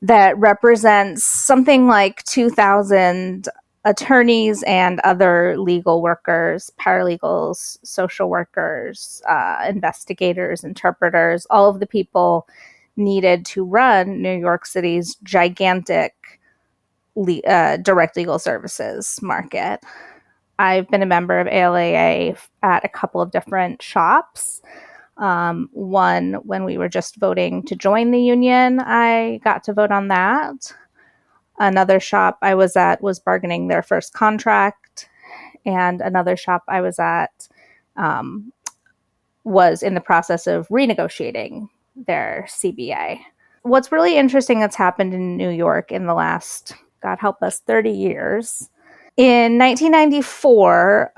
that represents something like 2,000 attorneys and other legal workers, paralegals, social workers, investigators, interpreters, all of the people needed to run New York City's gigantic direct legal services market. I've been a member of ALAA at a couple of different shops. One, when we were just voting to join the union, I got to vote on that. Another shop I was at was bargaining their first contract. And another shop I was at was in the process of renegotiating their CBA. What's really interesting that's happened in New York in the last, God help us, 30 years. In 1994,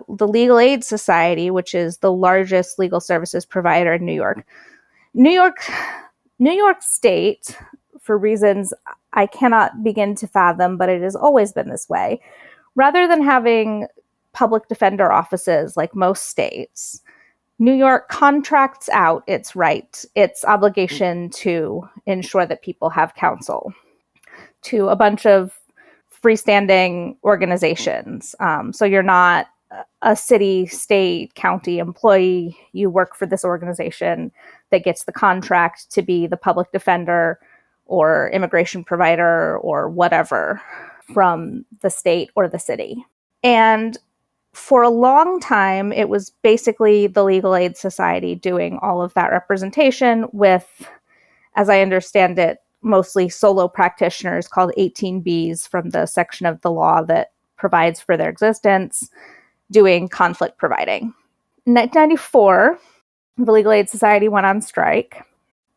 the Legal Aid Society, which is the largest legal services provider in New York State, for reasons I cannot begin to fathom, but it has always been this way, rather than having public defender offices like most states, New York contracts out its obligation to ensure that people have counsel to a bunch of freestanding organizations. So you're not a city, state, county employee. You work for this organization that gets the contract to be the public defender or immigration provider or whatever from the state or the city. And for a long time, it was basically the Legal Aid Society doing all of that representation with, as I understand it, mostly solo practitioners called 18Bs from the section of the law that provides for their existence, doing conflict providing. In 1994, the Legal Aid Society went on strike.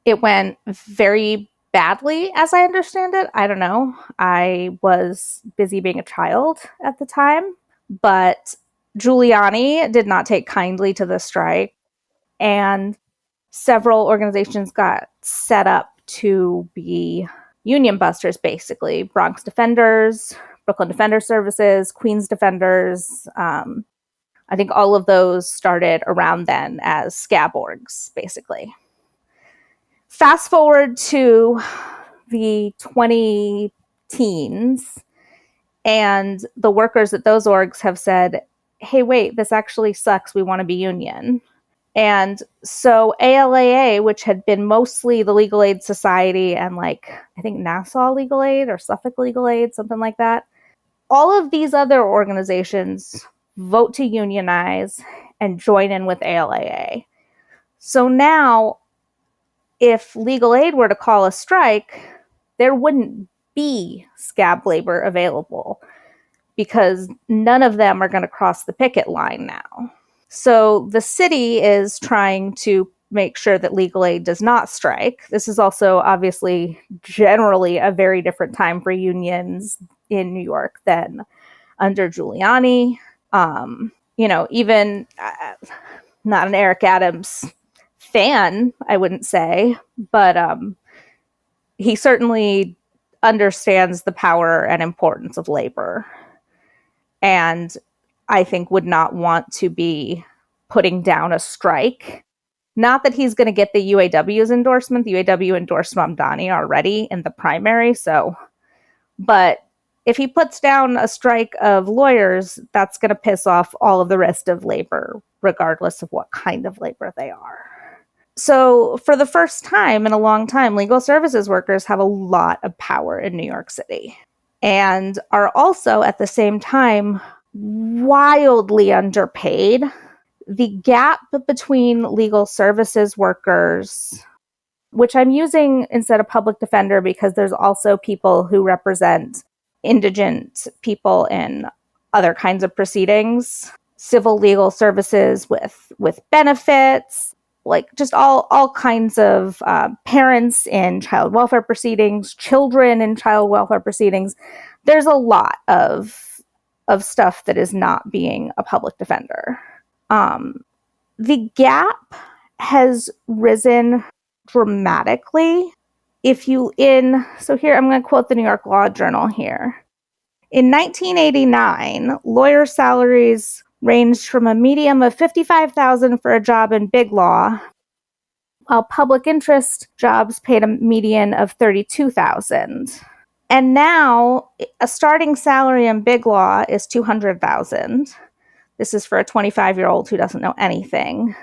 It went very badly, as I understand it. I don't know. I was busy being a child at the time, but Giuliani did not take kindly to the strike, and several organizations got set up to be union busters, basically. Bronx Defenders, Brooklyn Defender Services, Queens Defenders. I think all of those started around then as scab orgs, basically. Fast forward to the 2010s, and the workers at those orgs have said, hey, wait, this actually sucks. We want to be union. And so ALAA, which had been mostly the Legal Aid Society and I think Nassau Legal Aid or Suffolk Legal Aid, something like that, all of these other organizations vote to unionize and join in with ALAA. So now, if legal aid were to call a strike, there wouldn't be scab labor available because none of them are going to cross the picket line now. So the city is trying to make sure that legal aid does not strike. This is also obviously generally a very different time for unions in New York than under Giuliani. Even not an Eric Adams fan, I wouldn't say, but he certainly understands the power and importance of labor, and I think would not want to be putting down a strike. Not that he's going to get the UAW's endorsement. The UAW endorsed Mamdani already in the primary, but if he puts down a strike of lawyers, that's going to piss off all of the rest of labor, regardless of what kind of labor they are. So for the first time in a long time, legal services workers have a lot of power in New York City and are also at the same time wildly underpaid. The gap between legal services workers, which I'm using instead of public defender because there's also people who represent indigent people in other kinds of proceedings, civil legal services with benefits, just all kinds of parents in child welfare proceedings, children in child welfare proceedings. There's a lot of stuff that is not being a public defender. The gap has risen dramatically. So here, I'm going to quote the New York Law Journal here. In 1989, lawyer salaries ranged from a median of $55,000 for a job in big law, while public interest jobs paid a median of $32,000. And now, a starting salary in big law is $200,000. This is for a 25-year-old who doesn't know anything.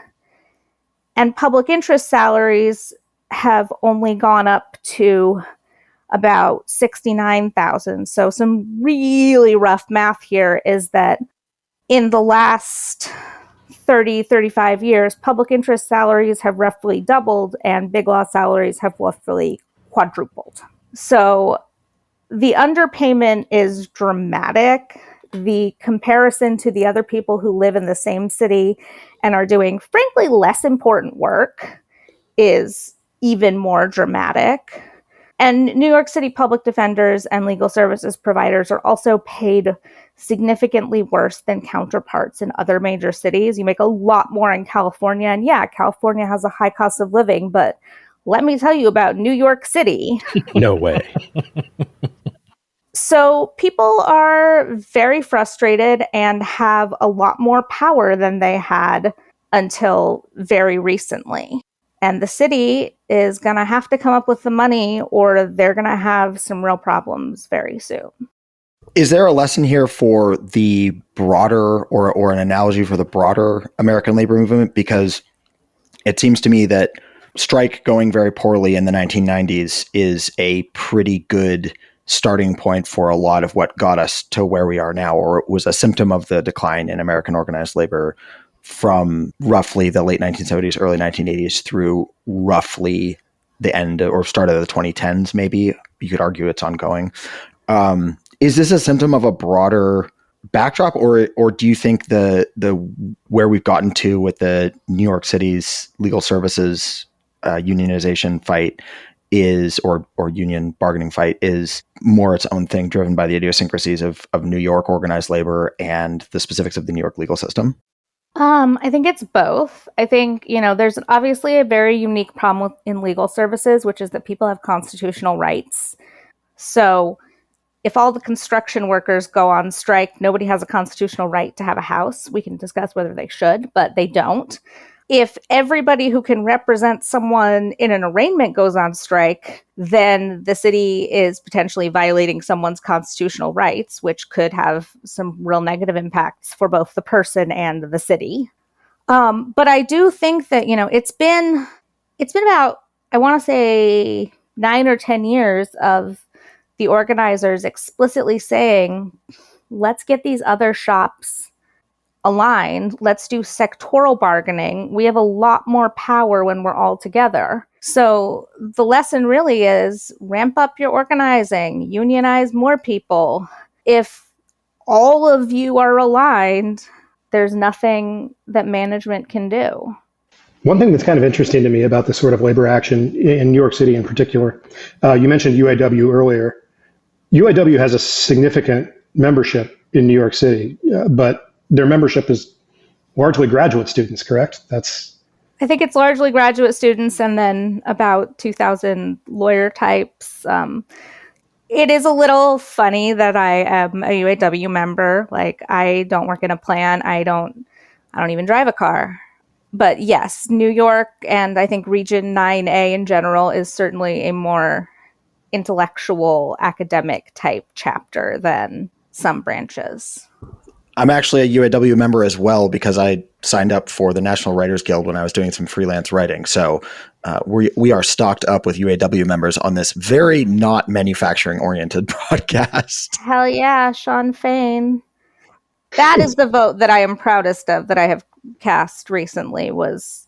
And public interest salaries have only gone up to about $69,000. So some really rough math here is that in the last 35 years, public interest salaries have roughly doubled and big law salaries have roughly quadrupled. So the underpayment is dramatic. The comparison to the other people who live in the same city and are doing, frankly, less important work is even more dramatic. And New York City public defenders and legal services providers are also paid significantly worse than counterparts in other major cities. You make a lot more in California. And yeah, California has a high cost of living, but let me tell you about New York City. No way. So people are very frustrated and have a lot more power than they had until very recently. And the city is going to have to come up with the money or they're going to have some real problems very soon. Is there a lesson here for the broader or an analogy for the broader American labor movement? Because it seems to me that strike going very poorly in the 1990s is a pretty good starting point for a lot of what got us to where we are now, or it was a symptom of the decline in American organized labor from roughly the late 1970s, early 1980s through roughly the end or start of the 2010s, maybe. You could argue it's ongoing. Is this a symptom of a broader backdrop, or do you think the where we've gotten to with the New York City's legal services unionization fight is, or union bargaining fight is more its own thing, driven by the idiosyncrasies of New York organized labor and the specifics of the New York legal system? I think it's both. I think, there's obviously a very unique problem in legal services, which is that people have constitutional rights. So if all the construction workers go on strike, nobody has a constitutional right to have a house. We can discuss whether they should, but they don't. If everybody who can represent someone in an arraignment goes on strike, then the city is potentially violating someone's constitutional rights, which could have some real negative impacts for both the person and the city. But I do think that, it's been about, I want to say 9 or 10 years of the organizers explicitly saying, let's get these other shops aligned. Let's do sectoral bargaining. We have a lot more power when we're all together. So the lesson really is ramp up your organizing, unionize more people. If all of you are aligned, there's nothing that management can do. One thing that's kind of interesting to me about this sort of labor action in New York City in particular, you mentioned UAW earlier. UAW has a significant membership in New York City, but their membership is largely graduate students, correct? I think it's largely graduate students and then about 2,000 lawyer types. It is a little funny that I am a UAW member. Like, I don't work in a plant. I don't even drive a car. But yes, New York and I think Region 9A in general is certainly a more intellectual, academic type chapter than some branches. I'm actually a UAW member as well because I signed up for the National Writers Guild when I was doing some freelance writing. So we are stocked up with UAW members on this very not manufacturing-oriented broadcast. Hell yeah, Sean Fain. That is the vote that I am proudest of that I have cast recently was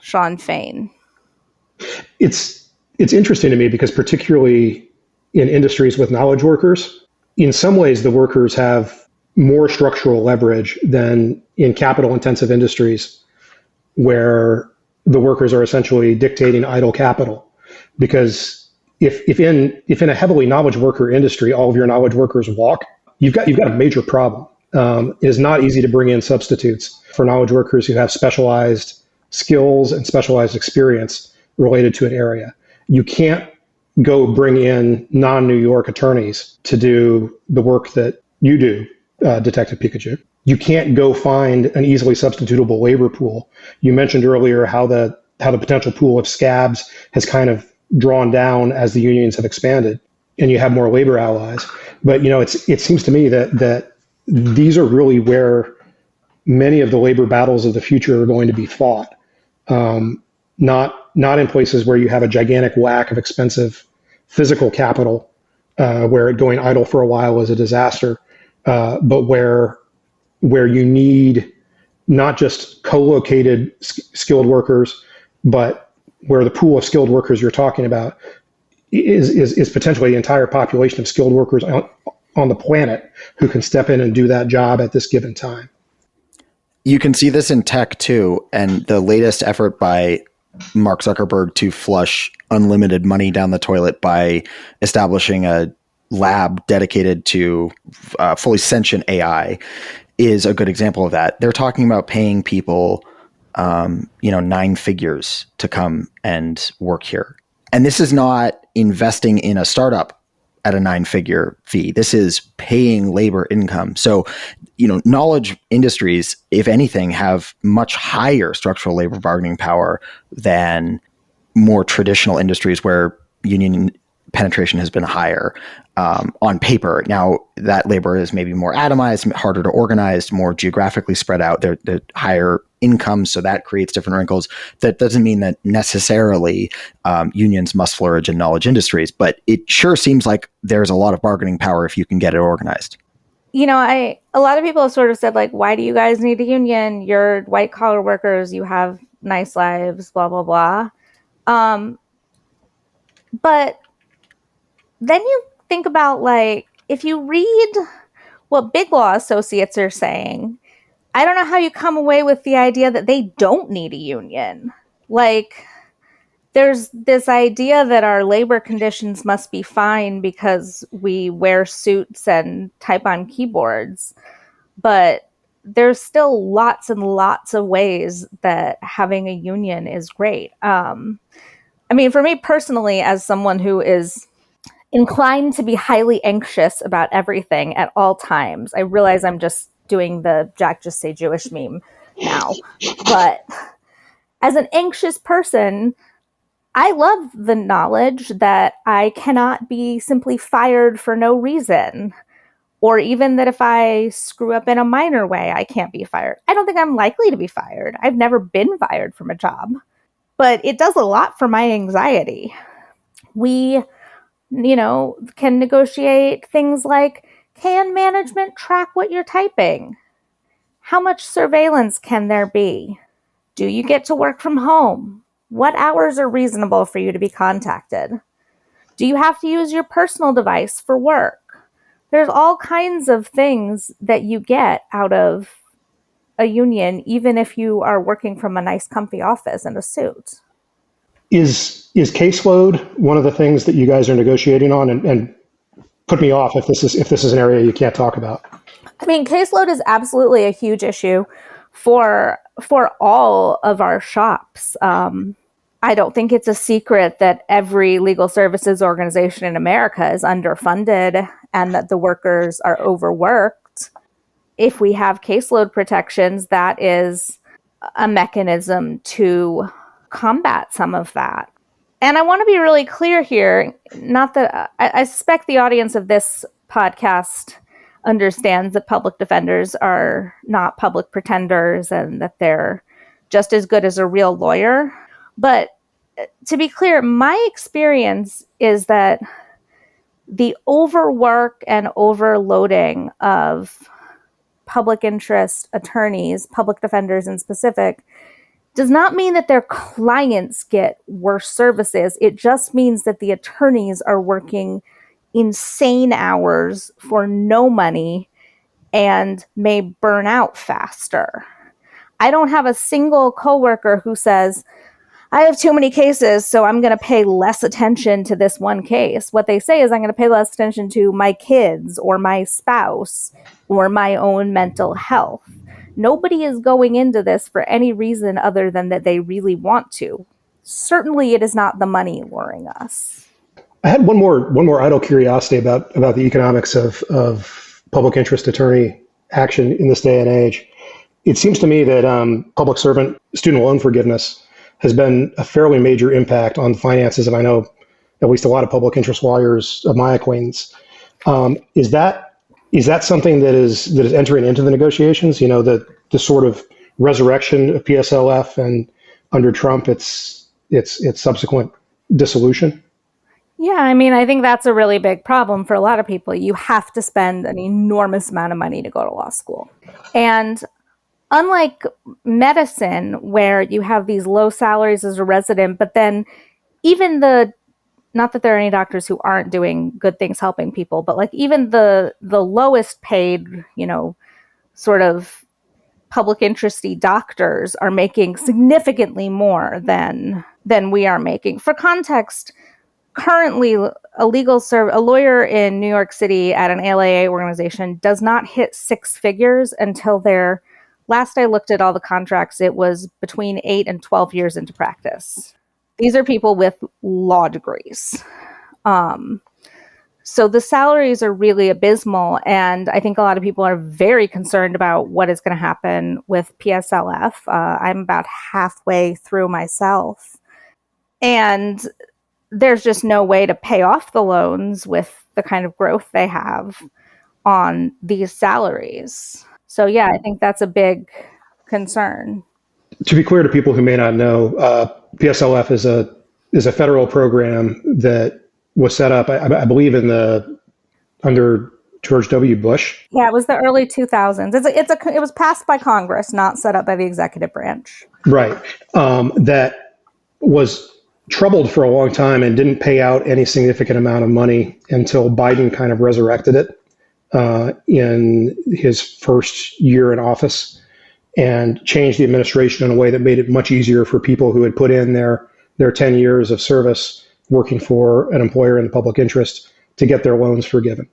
Sean Fain. It's interesting to me because particularly in industries with knowledge workers, in some ways the workers have more structural leverage than in capital-intensive industries where the workers are essentially dictating idle capital. Because if in a heavily knowledge worker industry, all of your knowledge workers walk, you've got a major problem. It is not easy to bring in substitutes for knowledge workers who have specialized skills and specialized experience related to an area. You can't go bring in non-New York attorneys to do the work that you do, Detective Pikajew. You can't go find an easily substitutable labor pool. You mentioned earlier how the potential pool of scabs has kind of drawn down as the unions have expanded, and you have more labor allies. But it seems to me that these are really where many of the labor battles of the future are going to be fought. Not in places where you have a gigantic whack of expensive physical capital, where going idle for a while is a disaster. But where you need not just co-located skilled workers, but where the pool of skilled workers you're talking about is potentially the entire population of skilled workers on the planet who can step in and do that job at this given time. You can see this in tech too, and the latest effort by Mark Zuckerberg to flush unlimited money down the toilet by establishing a lab dedicated to fully sentient AI is a good example of that. They're talking about paying people, 9 figures to come and work here. And this is not investing in a startup at a 9-figure fee. This is paying labor income. So, knowledge industries, if anything, have much higher structural labor bargaining power than more traditional industries where union penetration has been higher on paper. Now, that labor is maybe more atomized, harder to organize, more geographically spread out. They're higher incomes, so that creates different wrinkles. That doesn't mean that necessarily unions must flourish in knowledge industries, but it sure seems like there's a lot of bargaining power if you can get it organized. A lot of people have sort of said, like, why do you guys need a union? You're white collar workers, you have nice lives, blah, blah, blah. But then you think about, like, if you read what Big Law Associates are saying, I don't know how you come away with the idea that they don't need a union. Like, there's this idea that our labor conditions must be fine because we wear suits and type on keyboards. But there's still lots and lots of ways that having a union is great. I mean, for me personally, as someone who is inclined to be highly anxious about everything at all times, I realize I'm just doing the Jack just say Jewish meme now. But as an anxious person, I love the knowledge that I cannot be simply fired for no reason, or even that if I screw up in a minor way, I can't be fired. I don't think I'm likely to be fired. I've never been fired from a job, but it does a lot for my anxiety. We, can negotiate things like, can management track what you're typing? How much surveillance can there be? Do you get to work from home? What hours are reasonable for you to be contacted? Do you have to use your personal device for work? There's all kinds of things that you get out of a union, even if you are working from a nice, comfy office in a suit. Is caseload one of the things that you guys are negotiating on? And put me off if this is an area you can't talk about. I mean, caseload is absolutely a huge issue for all of our shops. I don't think it's a secret that every legal services organization in America is underfunded and that the workers are overworked. If we have caseload protections, that is a mechanism to combat some of that. And I want to be really clear here, not that I suspect the audience of this podcast understands that public defenders are not public pretenders and that they're just as good as a real lawyer. But to be clear, my experience is that the overwork and overloading of public interest attorneys, public defenders in specific, does not mean that their clients get worse services. It just means that the attorneys are working insane hours for no money and may burn out faster. I don't have a single coworker who says, I have too many cases, so I'm going to pay less attention to this one case. What they say is I'm going to pay less attention to my kids or my spouse or my own mental health. Nobody is going into this for any reason other than that they really want to. Certainly it is not the money luring us. I had one more idle curiosity about the economics of public interest attorney action in this day and age. It seems to me that public servant student loan forgiveness has been a fairly major impact on the finances of, I know, at least a lot of public interest lawyers of my acquaintance. Is that something that is entering into the negotiations? The sort of resurrection of PSLF and under Trump, its subsequent dissolution? Yeah, I mean, I think that's a really big problem for a lot of people. You have to spend an enormous amount of money to go to law school. And unlike medicine, where you have these low salaries as a resident, but then even not that there are any doctors who aren't doing good things helping people, but like even the lowest paid, sort of public interest-y doctors are making significantly more than we are making. For context, currently a lawyer in New York City at an ALAA organization does not hit six figures until their last I looked at all the contracts, it was between 8 and 12 years into practice. These are people with law degrees. So the salaries are really abysmal. And I think a lot of people are very concerned about what is going to happen with PSLF. I'm about halfway through myself. And there's just no way to pay off the loans with the kind of growth they have on these salaries. So yeah, I think that's a big concern. To be clear to people who may not know, PSLF is a federal program that was set up, I believe, under George W. Bush. Yeah, it was the early 2000s. It was passed by Congress, not set up by the executive branch. Right. That was troubled for a long time and didn't pay out any significant amount of money until Biden kind of resurrected it in his first year in office and changed the administration in a way that made it much easier for people who had put in their their 10 years of service working for an employer in the public interest to get their loans forgiven.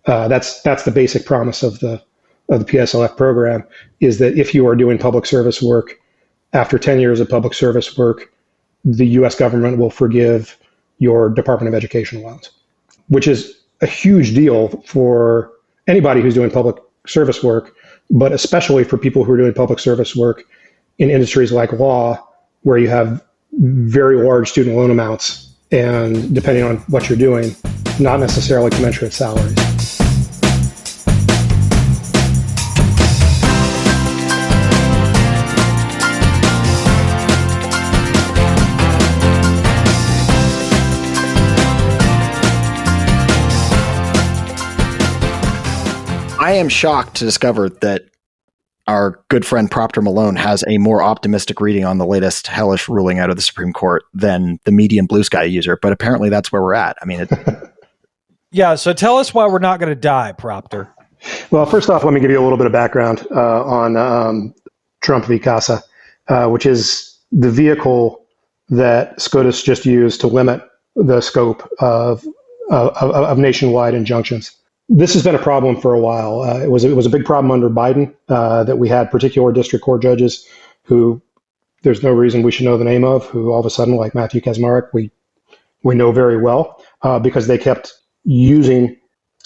That's the basic promise of the PSLF program, is that if you are doing public service work, after 10 years of public service work, the U.S. government will forgive your Department of Education loans, which is a huge deal for anybody who's doing public service work, but especially for people who are doing public service work in industries like law, where you have very large student loan amounts and, depending on what you're doing, not necessarily commensurate salaries. I am shocked to discover that our good friend Proctor Malone has a more optimistic reading on the latest hellish ruling out of the Supreme Court than the median Bluesky user, but apparently that's where we're at. I mean, yeah. So tell us why we're not going to die, Proctor. Well, first off, let me give you a little bit of background on Trump v. CASA, which is the vehicle that SCOTUS just used to limit the scope of nationwide injunctions. This has been a problem for a while. It was a big problem under Biden that we had particular district court judges who there's no reason we should know the name of, who all of a sudden, like Matthew Kacsmaryk, we know very well because they kept using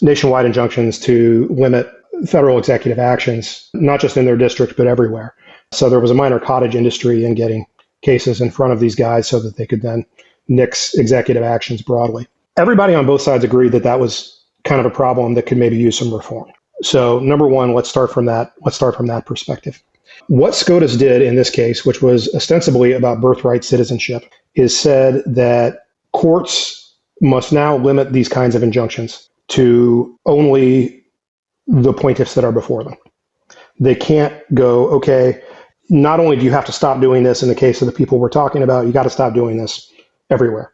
nationwide injunctions to limit federal executive actions, not just in their district, but everywhere. So there was a minor cottage industry in getting cases in front of these guys so that they could then nix executive actions broadly. Everybody on both sides agreed that that was kind of a problem that could maybe use some reform. So number one, let's start from that perspective. What SCOTUS did in this case, which was ostensibly about birthright citizenship, is said that courts must now limit these kinds of injunctions to only the plaintiffs that are before them. They can't go, okay, not only do you have to stop doing this in the case of the people we're talking about, you got to stop doing this everywhere.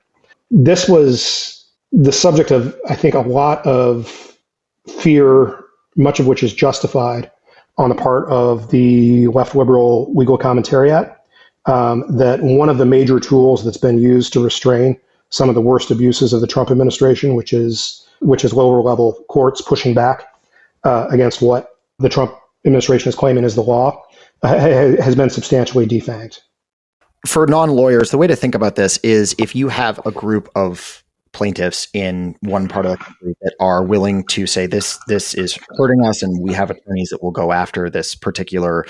This was the subject of, I think, a lot of fear, much of which is justified on the part of the left liberal legal commentariat, that one of the major tools that's been used to restrain some of the worst abuses of the Trump administration, which is lower level courts pushing back against what the Trump administration is claiming is the law, has been substantially defanged. For non-lawyers, the way to think about this is if you have a group of plaintiffs in one part of the country that are willing to say this is hurting us and we have attorneys that will go after this particular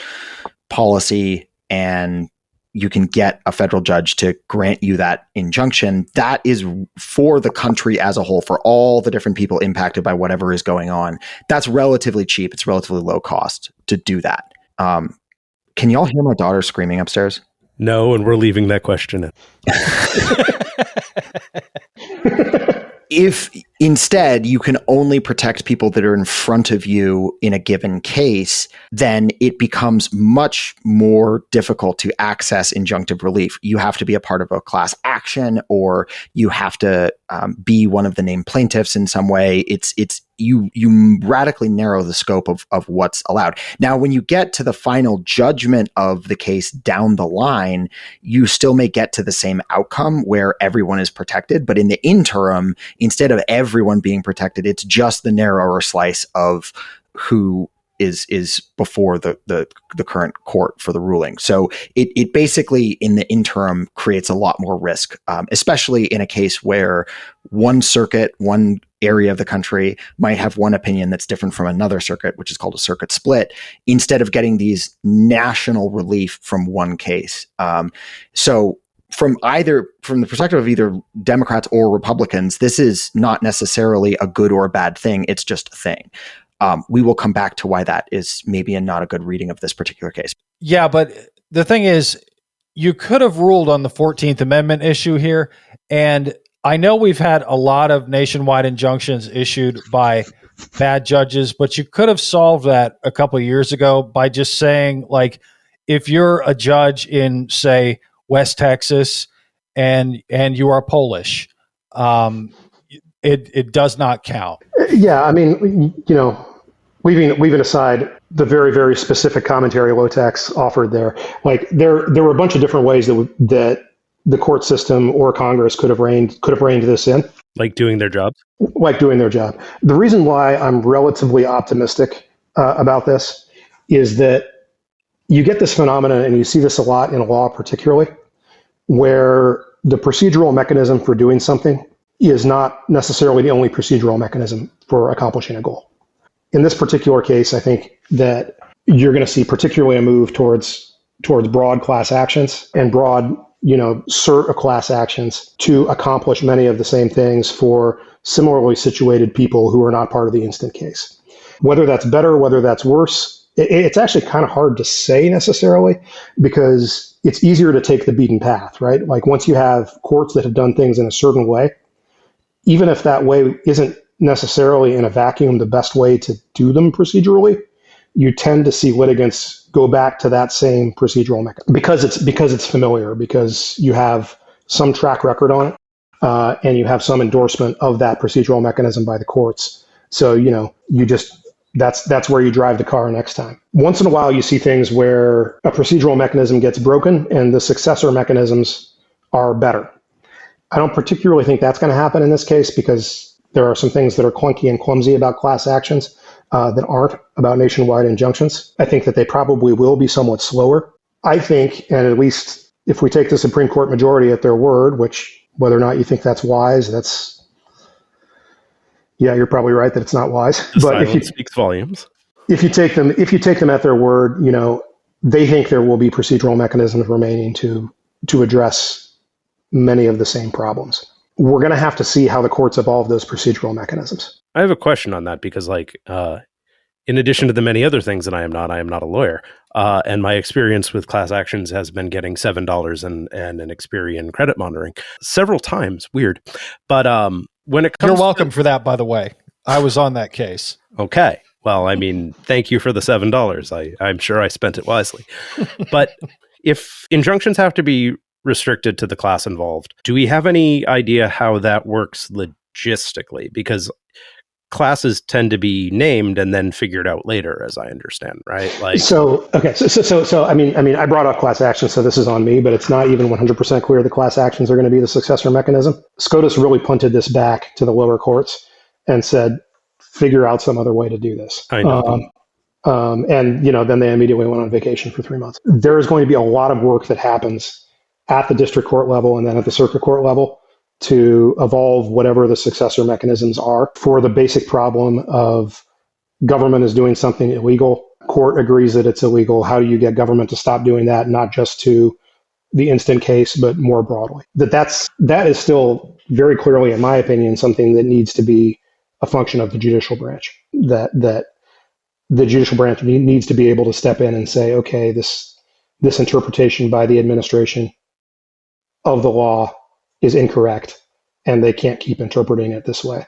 policy, and you can get a federal judge to grant you that injunction, that is for the country as a whole, for all the different people impacted by whatever is going on. That's relatively cheap. It's relatively low cost to do that. Can y'all hear my daughter screaming upstairs? No, and we're leaving that question in. If instead you can only protect people that are in front of you in a given case, then it becomes much more difficult to access injunctive relief. You have to be a part of a class action, or you have to be one of the named plaintiffs in some way. You radically narrow the scope of what's allowed. Now, when you get to the final judgment of the case down the line, you still may get to the same outcome where everyone is protected. But in the interim, instead of everyone being protected, it's just the narrower slice of who is before the current court for the ruling. So it basically, in the interim, creates a lot more risk, especially in a case where one circuit, one area of the country might have one opinion that's different from another circuit, which is called a circuit split, instead of getting these national relief from one case. So from the perspective of either Democrats or Republicans, this is not necessarily a good or a bad thing. It's just a thing. We will come back to why that is maybe not a good reading of this particular case. Yeah, but the thing is, you could have ruled on the 14th Amendment issue here. And I know we've had a lot of nationwide injunctions issued by bad judges, but you could have solved that a couple of years ago by just saying, like, if you're a judge in, say, West Texas and you are Polish, it does not count. Yeah, I mean, leaving aside the very, very specific commentary Low Tax offered there, like there were a bunch of different ways that the court system or Congress could have reined this in. Like doing their job? Like doing their job. The reason why I'm relatively optimistic about this is that you get this phenomenon, and you see this a lot in law particularly, where the procedural mechanism for doing something is not necessarily the only procedural mechanism for accomplishing a goal. In this particular case, I think that you're going to see particularly a move towards broad class actions and broad, cert of class actions to accomplish many of the same things for similarly situated people who are not part of the instant case. Whether that's better, whether that's worse, it's actually kind of hard to say necessarily, because it's easier to take the beaten path, right? Like once you have courts that have done things in a certain way, even if that way isn't necessarily in a vacuum the best way to do them procedurally, you tend to see litigants go back to that same procedural mechanism because it's familiar, because you have some track record on it, and you have some endorsement of that procedural mechanism by the courts. So that's where you drive the car next time. Once in a while, you see things where a procedural mechanism gets broken and the successor mechanisms are better. I don't particularly think that's going to happen in this case, because there are some things that are clunky and clumsy about class actions that aren't about nationwide injunctions. I think that they probably will be somewhat slower. I think, and at least if we take the Supreme Court majority at their word, which whether or not you think that's wise, you're probably right that it's not wise. The but silence speaks volumes. If you take them at their word, they think there will be procedural mechanisms remaining to address many of the same problems. We're going to have to see how the courts evolve those procedural mechanisms. I have a question on that, because in addition to the many other things that I am not a lawyer, and my experience with class actions has been getting $7 and an Experian credit monitoring several times. Weird. But when it comes, you're welcome for that, by the way. I was on that case. Okay. Well, I mean, thank you for the $7. I'm sure I spent it wisely. But if injunctions have to be restricted to the class involved, do we have any idea how that works logistically? Because classes tend to be named and then figured out later, as I understand, right? So I mean, I brought up class actions, so this is on me, but it's not even 100% clear the class actions are going to be the successor mechanism. SCOTUS really punted this back to the lower courts and said, figure out some other way to do this. I know. And then they immediately went on vacation for 3 months. There is going to be a lot of work that happens at the district court level and then at the circuit court level to evolve whatever the successor mechanisms are for the basic problem of government is doing something illegal. Court agrees that it's illegal. How do you get government to stop doing that, not just to the instant case, but more broadly? That is still very clearly, in my opinion, something that needs to be a function of the judicial branch. That the judicial branch needs to be able to step in and say, okay, this interpretation by the administration of the law is incorrect, and they can't keep interpreting it this way.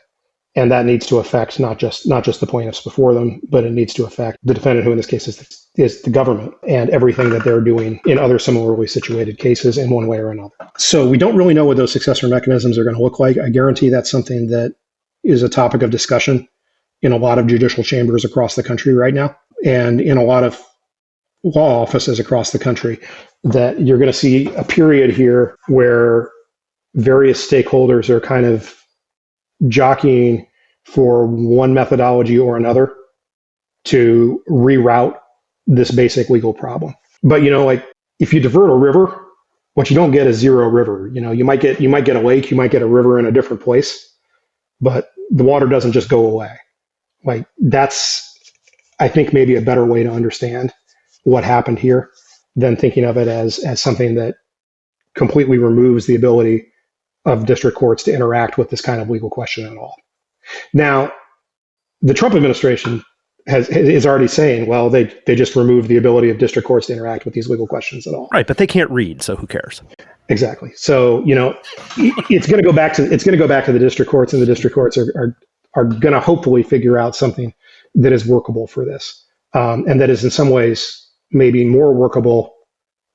And that needs to affect not just the plaintiffs before them, but it needs to affect the defendant, who in this case is the government, and everything that they're doing in other similarly situated cases in one way or another. So we don't really know what those successor mechanisms are going to look like. I guarantee that's something that is a topic of discussion in a lot of judicial chambers across the country right now, and in a lot of law offices across the country, that you're going to see a period here where various stakeholders are kind of jockeying for one methodology or another to reroute this basic legal problem. But if you divert a river, what you don't get is zero river. You might get a lake, you might get a river in a different place, but the water doesn't just go away. That's, I think, maybe a better way to understand what happened here than thinking of it as something that completely removes the ability of district courts to interact with this kind of legal question at all. Now, the Trump administration is already saying, well, they just removed the ability of district courts to interact with these legal questions at all. Right, but they can't read, so who cares? Exactly. So it's going to go back to the district courts, and the district courts are going to hopefully figure out something that is workable for this, and that is in some ways maybe more workable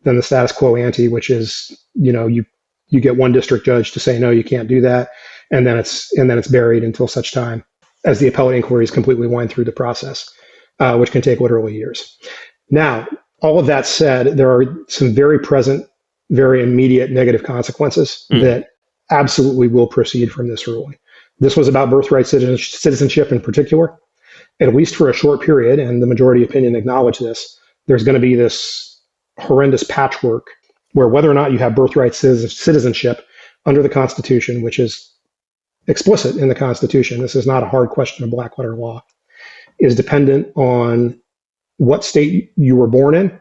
than the status quo ante, which is you get one district judge to say no, you can't do that, and then it's buried until such time as the appellate inquiries completely wind through the process, which can take literally years. Now, all of that said, there are some very present very immediate negative consequences that absolutely will proceed from this ruling. This was about birthright citizenship in particular, at least for a short period, and the majority opinion acknowledge this. There's going to be this horrendous patchwork where whether or not you have birthright citizenship under the Constitution, which is explicit in the Constitution, this is not a hard question of black letter law, is dependent on what state you were born in,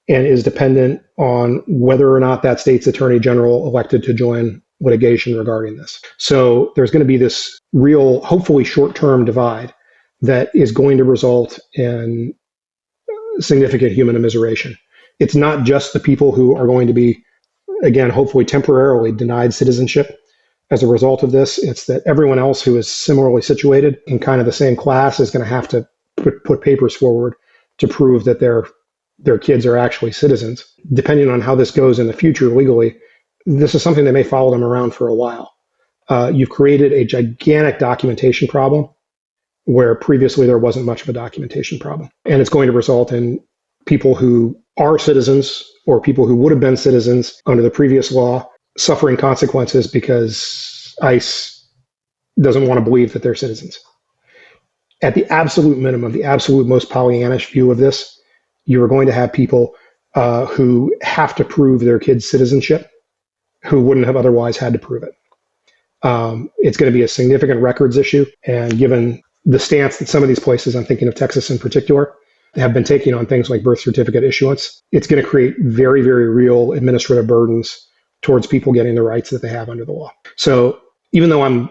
and is dependent on whether or not that state's attorney general elected to join litigation regarding this. So there's going to be this real, hopefully short-term divide that is going to result in significant human immiseration. It's not just the people who are going to be, again, hopefully temporarily denied citizenship as a result of this. It's that everyone else who is similarly situated in kind of the same class is going to have to put papers forward to prove that their kids are actually citizens. Depending on how this goes in the future legally, this is something that may follow them around for a while. You've created a gigantic documentation problem where previously there wasn't much of a documentation problem. And it's going to result in people who are citizens or people who would have been citizens under the previous law suffering consequences because ICE doesn't want to believe that they're citizens. At the absolute minimum, the absolute most Pollyannish view of this, you are going to have people who have to prove their kids' citizenship who wouldn't have otherwise had to prove it. It's going to be a significant records issue. And given the stance that some of these places, I'm thinking of Texas in particular, have been taking on things like birth certificate issuance, it's going to create very, very real administrative burdens towards people getting the rights that they have under the law. So even though I'm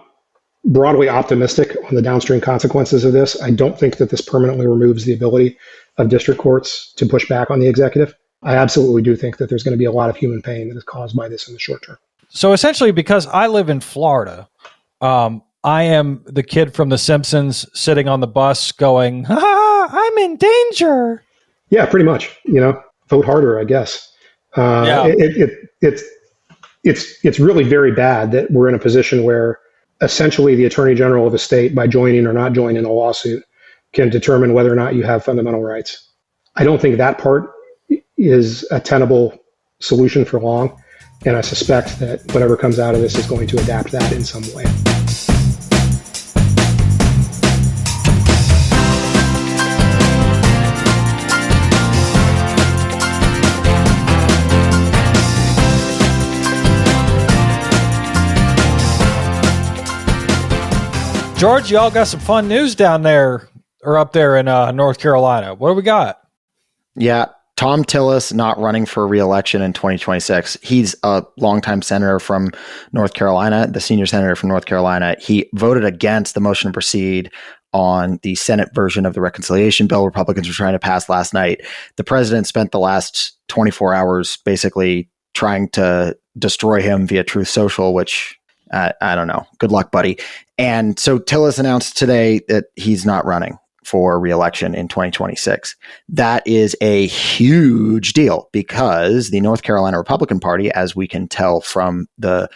broadly optimistic on the downstream consequences of this, I don't think that this permanently removes the ability of district courts to push back on the executive. I absolutely do think that there's going to be a lot of human pain that is caused by this in the short term. So essentially, because I live in Florida, I am the kid from The Simpsons sitting on the bus going, I'm in danger. Yeah, pretty much. Vote harder, I guess. It's really very bad that we're in a position where essentially the attorney general of a state, by joining or not joining a lawsuit, can determine whether or not you have fundamental rights. I don't think that part is a tenable solution for long. And I suspect that whatever comes out of this is going to adapt that in some way. George, y'all got some fun news down there or up there in North Carolina. What do we got? Yeah, Tom Tillis not running for re-election in 2026. He's a longtime senator from North Carolina, the senior senator from North Carolina. He voted against the motion to proceed on the Senate version of the reconciliation bill Republicans were trying to pass last night. The president spent the last 24 hours basically trying to destroy him via Truth Social, which I don't know. Good luck, buddy. And so Tillis announced today that he's not running for re-election in 2026. That is a huge deal because the North Carolina Republican Party, as we can tell from the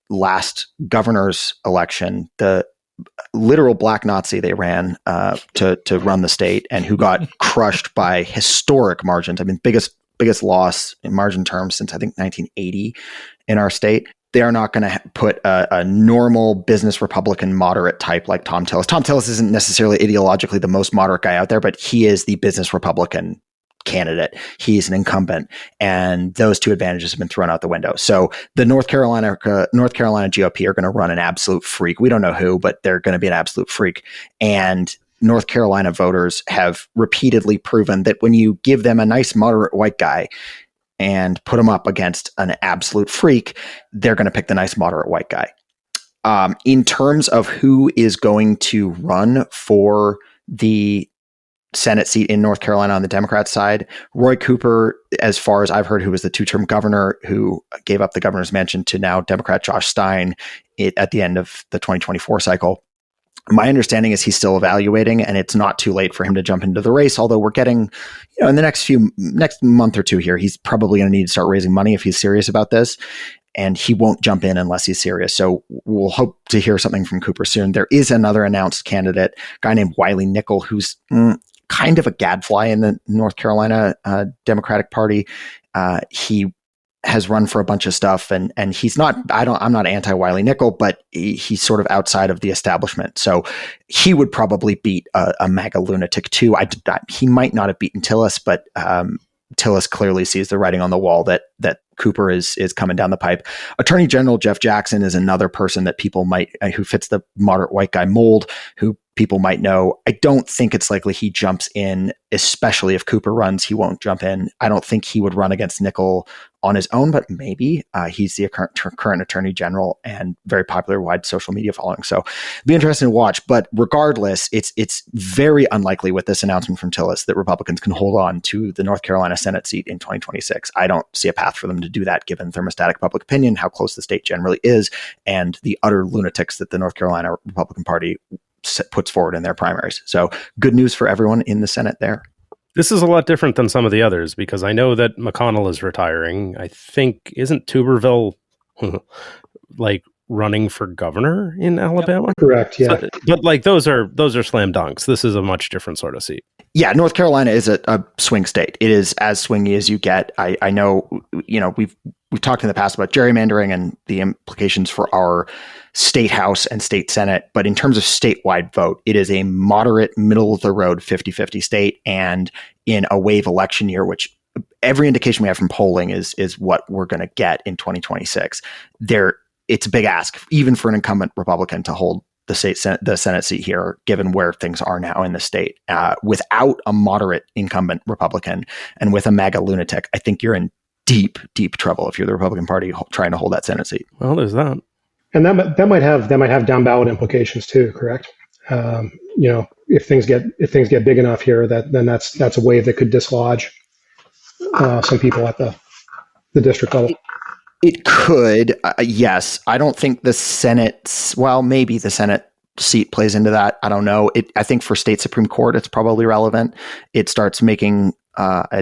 last governor's election, the literal black Nazi they ran to run the state and who got crushed by historic margins. I mean, biggest loss in margin terms since I think 1980 in our state. They are not going to put a normal business Republican moderate type like Tom Tillis. Tom Tillis isn't necessarily ideologically the most moderate guy out there, but he is the business Republican candidate. He's an incumbent, and those two advantages have been thrown out the window. So the North Carolina GOP are going to run an absolute freak. We don't know who, but they're going to be an absolute freak. And North Carolina voters have repeatedly proven that when you give them a nice moderate white guy and put them up against an absolute freak, they're going to pick the nice moderate white guy. In terms of who is going to run for the Senate seat in North Carolina on the Democrat side, Roy Cooper, as far as I've heard, who was the two-term governor who gave up the governor's mansion to now Democrat Josh Stein at the end of the 2024 cycle. My understanding is he's still evaluating, and it's not too late for him to jump into the race. Although we're getting, in the next month or two here, he's probably going to need to start raising money if he's serious about this, and he won't jump in unless he's serious. So we'll hope to hear something from Cooper soon. There is another announced candidate, a guy named Wiley Nickel, who's kind of a gadfly in the North Carolina Democratic Party. He has run for a bunch of stuff, and he's not. I'm not anti Wiley Nickel, but he's sort of outside of the establishment. So he would probably beat a MAGA lunatic too. He might not have beaten Tillis, but Tillis clearly sees the writing on the wall that Cooper is coming down the pipe. Attorney General Jeff Jackson is another person that people might, who fits the moderate white guy mold, who people might know. I don't think it's likely he jumps in, especially if Cooper runs. He won't jump in. I don't think he would run against Nickel on his own, but maybe he's the current attorney general and very popular, wide social media following. So it'd be interesting to watch. But regardless, it's very unlikely with this announcement from Tillis that Republicans can hold on to the North Carolina Senate seat in 2026. I don't see a path for them to do that, given thermostatic public opinion, how close the state generally is, and the utter lunatics that the North Carolina Republican Party puts forward in their primaries. So good news for everyone in the Senate there. This is a lot different than some of the others, because I know that McConnell is retiring. I think, isn't Tuberville like running for governor in Alabama? Yep. Correct. Yeah. But like those are slam dunks. This is a much different sort of seat. Yeah, North Carolina is a swing state. It is as swingy as you get. I know, we've talked in the past about gerrymandering and the implications for our state house and state senate, but in terms of statewide vote, it is a moderate, middle of the road 50-50 state. And in a wave election year, which every indication we have from polling is what we're going to get in 2026, it's a big ask, even for an incumbent Republican, to hold the Senate seat here, given where things are now in the state. Without a moderate incumbent Republican and with a MAGA lunatic, I think you're in deep, deep trouble if you're the Republican Party trying to hold that Senate seat. Well, there's that. And that might have down ballot implications too. Correct. If things get big enough here, then that's a wave that could dislodge some people at the district level. It could, yes. I don't think the Senate, maybe the Senate seat plays into that. I don't know. I think for state Supreme Court, it's probably relevant. It starts making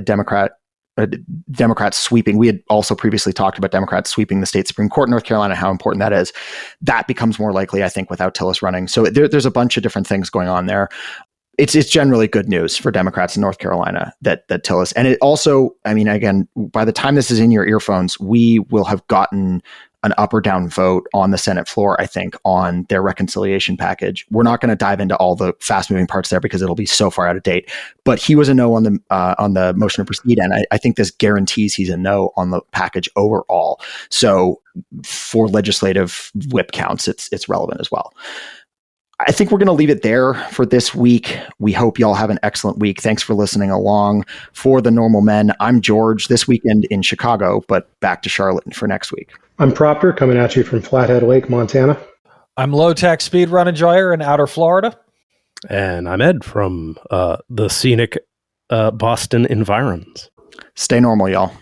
Democrats sweeping. We had also previously talked about Democrats sweeping the state Supreme Court in North Carolina, how important that is. That becomes more likely, I think, without Tillis running. So there's a bunch of different things going on there. It's generally good news for Democrats in North Carolina that Tillis, and it also, again, by the time this is in your earphones, we will have gotten an up or down vote on the Senate floor, I think, on their reconciliation package. We're not going to dive into all the fast moving parts there because it'll be so far out of date, but he was a no on the motion to proceed. And I think this guarantees he's a no on the package overall. So for legislative whip counts, it's relevant as well. I think we're going to leave it there for this week. We hope y'all have an excellent week. Thanks for listening along. For the Normal Men, I'm George, this weekend in Chicago, but back to Charlotte for next week. I'm Proctor, coming at you from Flathead Lake, Montana. I'm Low-Tech Speedrun Enjoyer in Outer Florida. And I'm Ed from the scenic Boston environs. Stay normal, y'all.